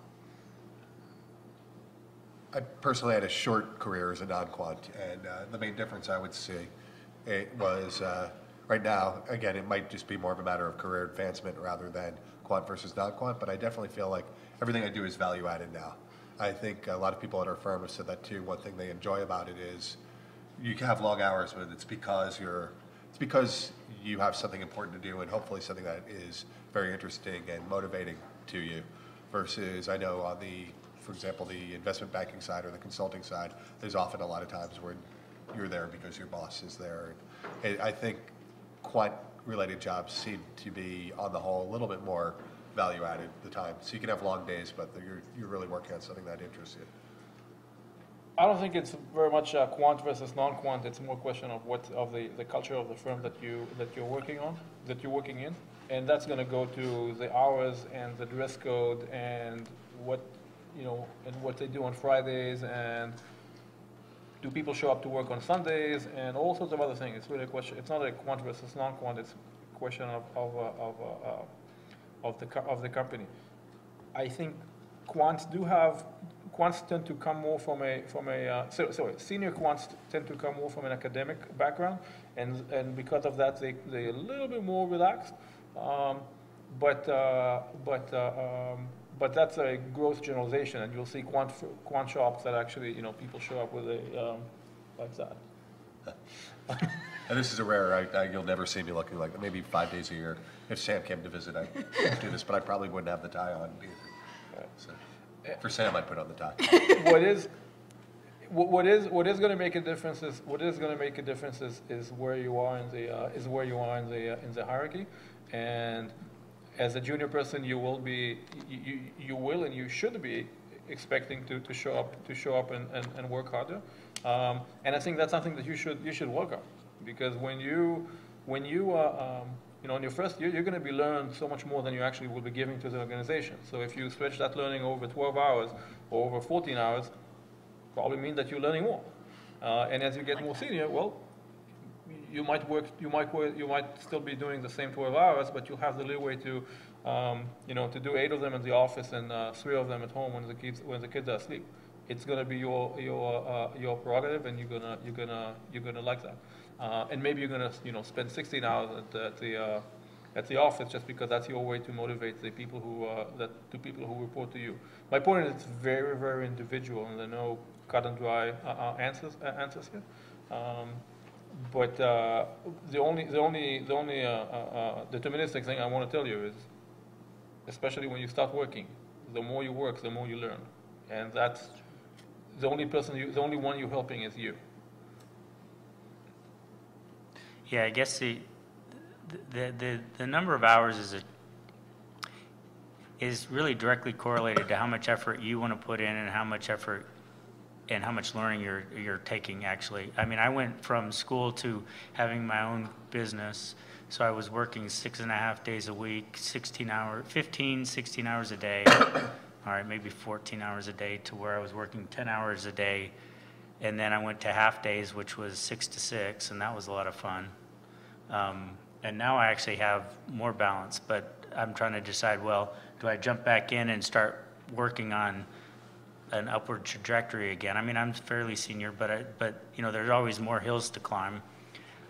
I personally had a short career as a non-quant, and the main difference I would see it was right now, again, it might just be more of a matter of career advancement rather than quant versus non-quant, but I definitely feel like everything I do is value added now. I think a lot of people at our firm have said that too. One thing they enjoy about it is you can have long hours, but it's because you have something important to do and hopefully something that is very interesting and motivating to you. Versus I know on the, for example, the investment banking side or the consulting side, there's often a lot of times where you're there because your boss is there. And I think quant-related jobs seem to be, on the whole, a little bit more value-added the time. So you can have long days, but you're really working on something that interests you. I don't think it's very much quant versus non-quant. It's more a question of the culture of the firm that you're working in, and that's going to go to the hours and the dress code and what they do on Fridays, and do people show up to work on Sundays, and all sorts of other things. It's really a question. It's not a quant versus non-quant. It's a question of the company. I think quants tend to come more from a senior quants tend to come more from an academic background, and because of that they're a little bit more relaxed. But that's a gross generalization, and you'll see quant shops that actually people show up with a like that. And this is a rare, you'll never see me looking like that. Maybe 5 days a year. If Sam came to visit, I'd do this, but I probably wouldn't have the tie on either. So, for Sam, I'd put on the tie. What is going to make a difference is where you are in the hierarchy, and as a junior person, you will and you should be expecting to show up and work harder. And I think that's something that you should work on, because when you in your first year, you're going to be learning so much more than you actually will be giving to the organization. So if you stretch that learning over 12 hours or over 14 hours, probably means that you're learning more. And as you get more senior, well, you might still be doing the same 12 hours, but you'll have the leeway to to do 8 of them in the office and 3 of them at home when the kids are asleep. It's going to be your prerogative, and you're gonna like that. And maybe you're gonna spend 16 hours at the office just because that's your way to motivate the people who report to you. My point is, it's very, very individual, and there are no cut and dry answers here. But the only deterministic thing I want to tell you is, especially when you start working, the more you work, the more you learn, and that's the only one you're helping is you. Yeah, I guess the number of hours is really directly correlated to how much effort you want to put in and how much effort and how much learning you're taking, actually. I mean, I went from school to having my own business, so I was working 6.5 days a week, 16 hours a day, all right, maybe 14 hours a day, to where I was working 10 hours a day, and then I went to half days, which was 6 to 6, and that was a lot of fun. And now I actually have more balance, but I'm trying to decide, well, do I jump back in and start working on an upward trajectory again? I mean, I'm fairly senior, but there's always more hills to climb.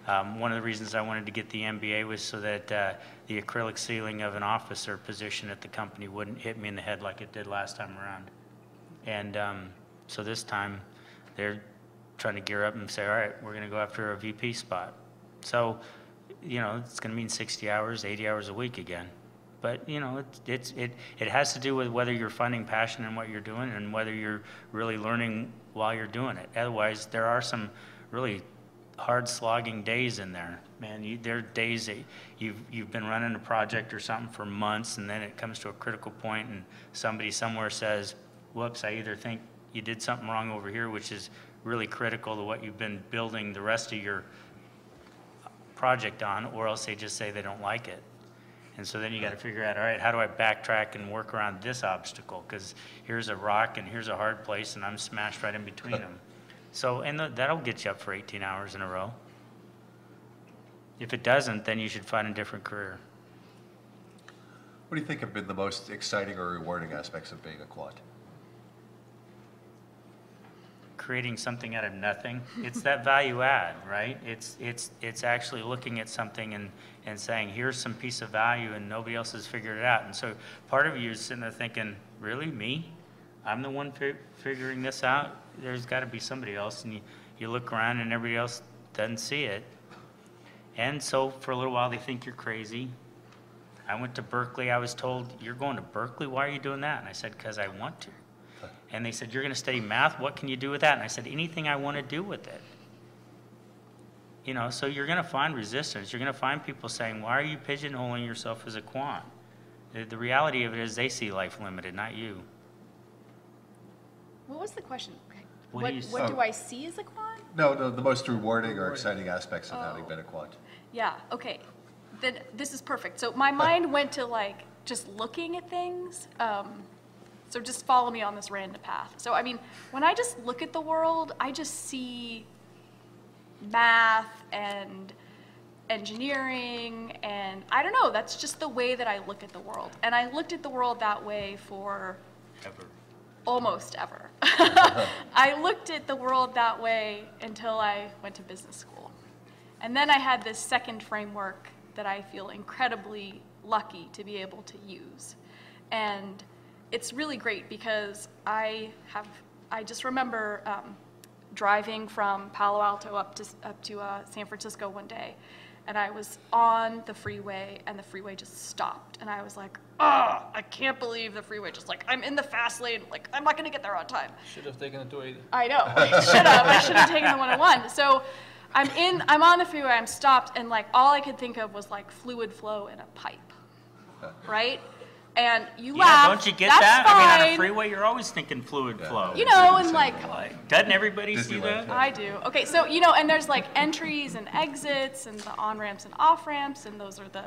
One of the reasons I wanted to get the MBA was so that the acrylic ceiling of an officer position at the company wouldn't hit me in the head like it did last time around. And so this time they're trying to gear up and say, all right, we're going to go after a VP spot. So, it's going to mean 60 hours, 80 hours a week again. But, it has to do with whether you're finding passion in what you're doing and whether you're really learning while you're doing it. Otherwise, there are some really hard slogging days in there. Man, there are days that you've been running a project or something for months, and then it comes to a critical point and somebody somewhere says, whoops, I either think you did something wrong over here, which is really critical to what you've been building the rest of your project on, or else they just say they don't like it. And so then you got to figure out, all right, how do I backtrack and work around this obstacle? Because here's a rock and here's a hard place, and I'm smashed right in between them. So, and that'll get you up for 18 hours in a row. If it doesn't, then you should find a different career. What do you think have been the most exciting or rewarding aspects of being a quant? Creating something out of nothing. It's that value add, right? It's actually looking at something and saying, here's some piece of value and nobody else has figured it out. And so part of you is sitting there thinking, really, me? I'm the one figuring this out? There's got to be somebody else. And you look around and everybody else doesn't see it. And so for a little while they think you're crazy. I went to Berkeley. I was told, you're going to Berkeley? Why are you doing that? And I said, because I want to. And they said, you're going to study math? What can you do with that? And I said, anything I want to do with it. You know, so you're going to find resistance. You're going to find people saying, why are you pigeonholing yourself as a quant? The reality of it is they see life limited, not you. What was the question? What do you What see? do I see as a quant? No, the most rewarding or exciting aspects of having been a quant. Yeah, okay. Then this is perfect. So my mind went to like just looking at things. So just follow me on this random path. So I mean, when I just look at the world, I just see math and engineering, and I don't know, that's just the way that I look at the world. And I looked at the world that way for almost ever. I looked at the world that way until I went to business school. And then I had this second framework that I feel incredibly lucky to be able to use. And it's really great because I just remember driving from Palo Alto up to San Francisco one day, and I was on the freeway, and the freeway just stopped, and I was like, oh, I can't believe the freeway just like, I'm in the fast lane, like, I'm not gonna get there on time. Should have taken the 280. I know, I should have taken the 101. So I'm on the freeway, I'm stopped, and like, all I could think of was like fluid flow in a pipe, right? And you laugh, Don't you get that's that? fine. I mean, on a freeway, you're always thinking fluid flow. You know, and like, Doesn't everybody see Disneyland. that? I do. Okay, so, you know, and there's like entries and exits and the on-ramps and off-ramps, and those are the,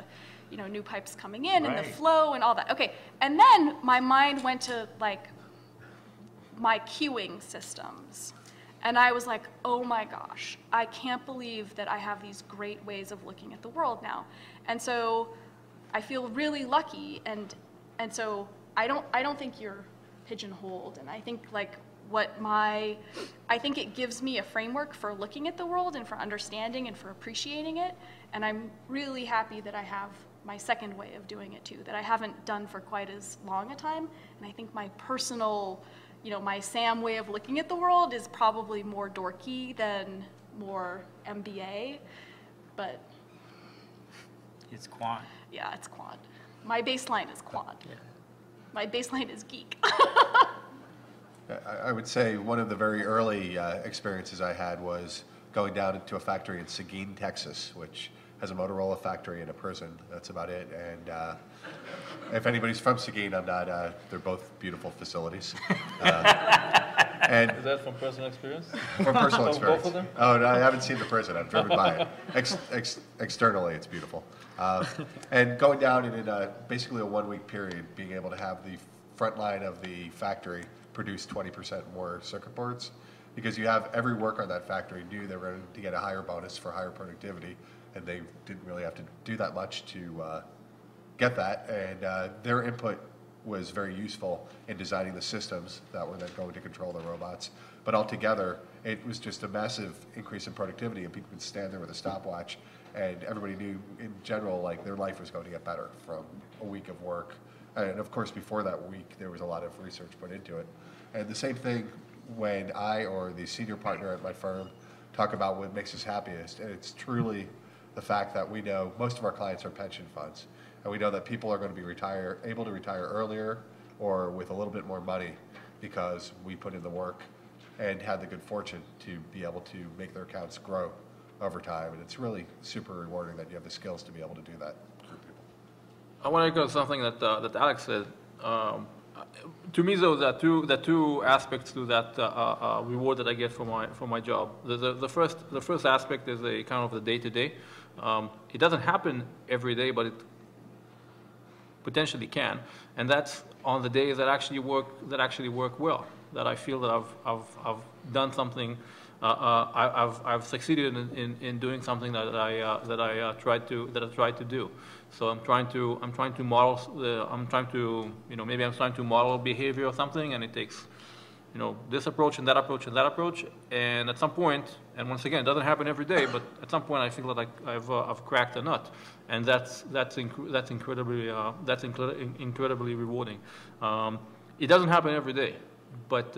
you know, new pipes coming in and the Right. flow and all that. Okay, and then my mind went to like my queuing systems. And I was like, oh my gosh, I can't believe that I have these great ways of looking at the world now. And so I feel really lucky, and so I don't think you're pigeonholed, and I think like I think it gives me a framework for looking at the world and for understanding and for appreciating it, and I'm really happy that I have my second way of doing it too, that I haven't done for quite as long a time, and I think my personal, you know, my Sam way of looking at the world is probably more dorky than more MBA, but It's quant. yeah, it's quant. My baseline is quant. My baseline is geek. I would say one of the very early experiences I had was going down into a factory in Seguin, Texas, which has a Motorola factory and a prison. That's about it. And if anybody's from Seguin, I'm not. They're both beautiful facilities. And Is that from personal experience? from personal From experience. both of them? Oh, no, I haven't seen the prison. I've driven by it. Externally, it's beautiful. And going down and in basically a 1 week period, being able to have the front line of the factory produce 20% more circuit boards, because you have every worker on that factory knew they were going to get a higher bonus for higher productivity, and they didn't really have to do that much to get that. And their input was very useful in designing the systems that were then going to control the robots. But altogether, it was just a massive increase in productivity, and people could stand there with a stopwatch, and everybody knew in general, like, their life was going to get better from a week of work. And of course, before that week, there was a lot of research put into it. And the same thing when I or the senior partner at my firm talk about what makes us happiest, and it's truly the fact that we know most of our clients are pension funds, and we know that people are going to be able to retire earlier or with a little bit more money because we put in the work and had the good fortune to be able to make their accounts grow over time. And it's really super rewarding that you have the skills to be able to do that for people. I want to echo something that Alex said. To me, though, there are two aspects to that reward that I get for my job. The first aspect is a kind of the day-to-day. It doesn't happen every day, but potentially can, and that's on the days that actually work well. That I feel that I've done something, I've succeeded in doing something that I tried to do. So I'm trying to model maybe I'm trying to model behavior or something, and it takes this approach and that approach and that approach, and at some point, and once again, it doesn't happen every day, but at some point I feel that I've cracked a nut, and that's incredibly rewarding. It doesn't happen every day, but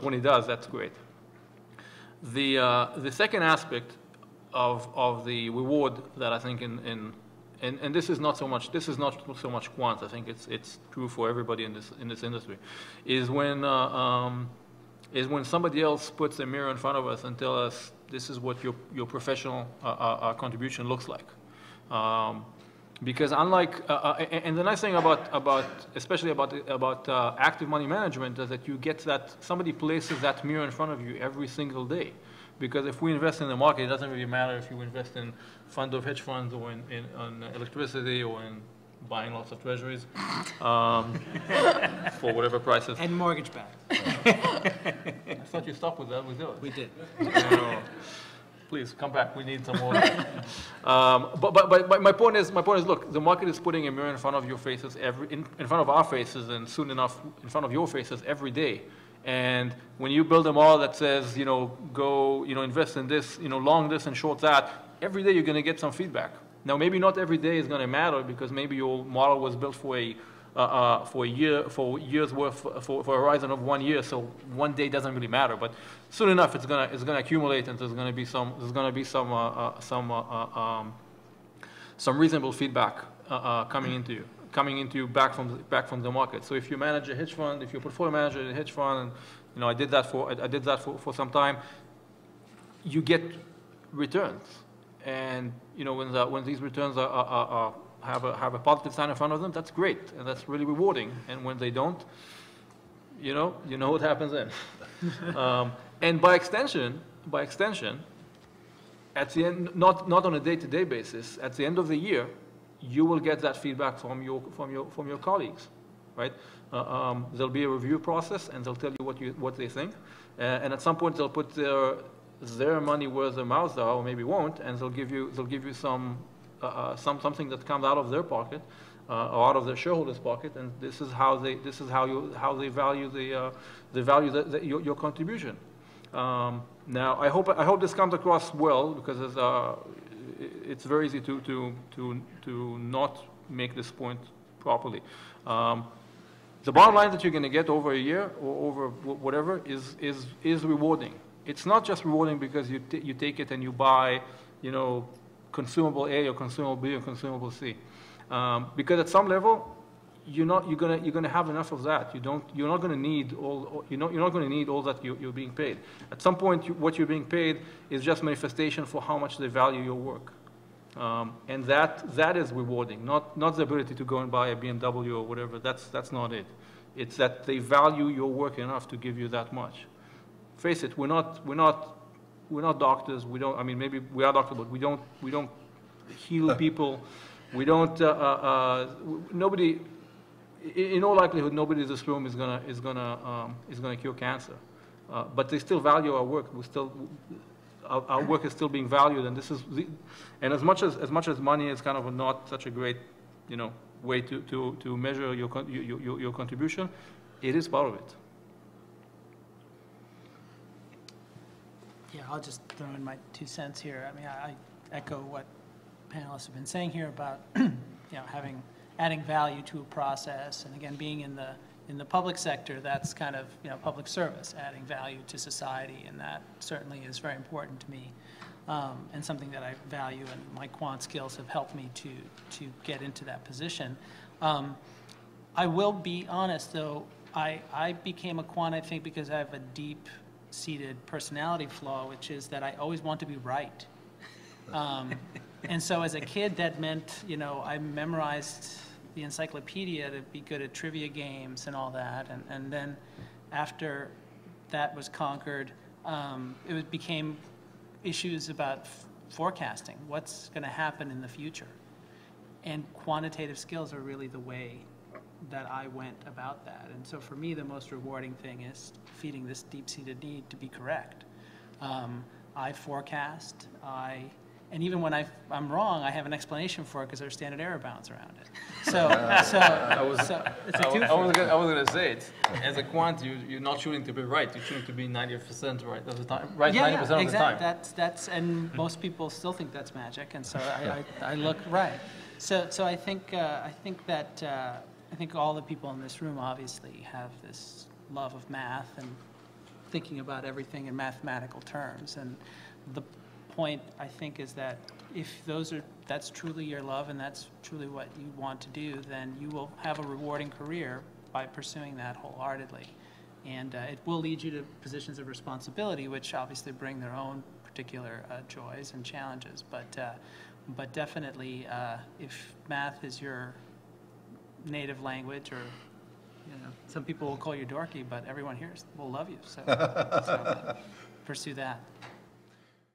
when it does, that's great. The second aspect of the reward that I think and this is not so much quant. I think it's true for everybody in this industry, is when somebody else puts a mirror in front of us and tell us this is what your professional contribution looks like. Because unlike and the nice thing especially about active money management is that you get that somebody places that mirror in front of you every single day. Because if we invest in the market, it doesn't really matter if you invest in fund of hedge funds or on electricity or in buying lots of treasuries for whatever prices. And mortgage back. I thought you stopped with that. We did. Please come back. We need some more. But my point is, look, the market is putting a mirror in front of your faces in front of our faces, and soon enough in front of your faces every day. And when you build a model that says, go, invest in this, long this and short that, every day you're going to get some feedback. Now, maybe not every day is going to matter because maybe your model was built for a year's worth, for a horizon of 1 year. So one day doesn't really matter. But soon enough, it's going to accumulate, and there's going to be some reasonable feedback coming into you back from the market. So if you manage a hedge fund, if you're a portfolio manager in a hedge fund, and I did that for some time, you get returns, and when these returns have a positive sign in front of them, that's great, and that's really rewarding. And when they don't, you know what happens then. And by extension, at the end, not on a day-to-day basis, at the end of the year, you will get that feedback from your colleagues, right? There'll be a review process, and they'll tell you what they think, and at some point they'll put their money where their mouths are, or maybe won't, and they'll give you something that comes out of their pocket or out of their shareholders' pocket, and this is how they value your contribution. Now, I hope this comes across well, because it's very easy to not make this point properly. The bottom line that you're going to get over a year or over whatever is rewarding. It's not just rewarding because you take it and you buy, consumable A or consumable B or consumable C, because at some level you're gonna have enough of that. You're not going to need all that you're being paid. At some point, what you're being paid is just manifestation for how much they value your work, and that is rewarding. Not the ability to go and buy a BMW or whatever. That's not it. It's that they value your work enough to give you that much. Face it, we're not doctors. We don't. I mean, maybe we are doctors, but we don't heal people. We don't. Nobody. In all likelihood, nobody in this room is gonna cure cancer, but they still value our work. Our work is still being valued, and and as much as money is kind of not such a great, way to measure your contribution, it is part of it. Yeah, I'll just throw in my 2 cents here. I mean, I echo what panelists have been saying here about adding value to a process, and again, being in the public sector, that's kind of public service, adding value to society, and that certainly is very important to me, and something that I value, and my quant skills have helped me to get into that position. I will be honest, though, I became a quant, I think, because I have a deep-seated personality flaw, which is that I always want to be right. And so as a kid, that meant, I memorized the encyclopedia to be good at trivia games and all that. And then after that was conquered, it became issues about forecasting. What's going to happen in the future? And quantitative skills are really the way that I went about that. And so for me, the most rewarding thing is feeding this deep-seated need to be correct. I forecast, and even when I'm wrong, I have an explanation for it because there's standard error bounds around it. So it's a twofer. I was gonna say it. As a quant, you're not shooting to be right. You're shooting to be 90% right of the time. Right, 90% of the exactly. time. That's and most people still think that's magic, and so I look right. So I think all the people in this room obviously have this love of math and thinking about everything in mathematical terms. And the point, I think, is that if that's truly your love and that's truly what you want to do, then you will have a rewarding career by pursuing that wholeheartedly. And it will lead you to positions of responsibility, which obviously bring their own particular joys and challenges. But definitely, if math is your native language, or some people will call you dorky, but everyone here will love you. So pursue that.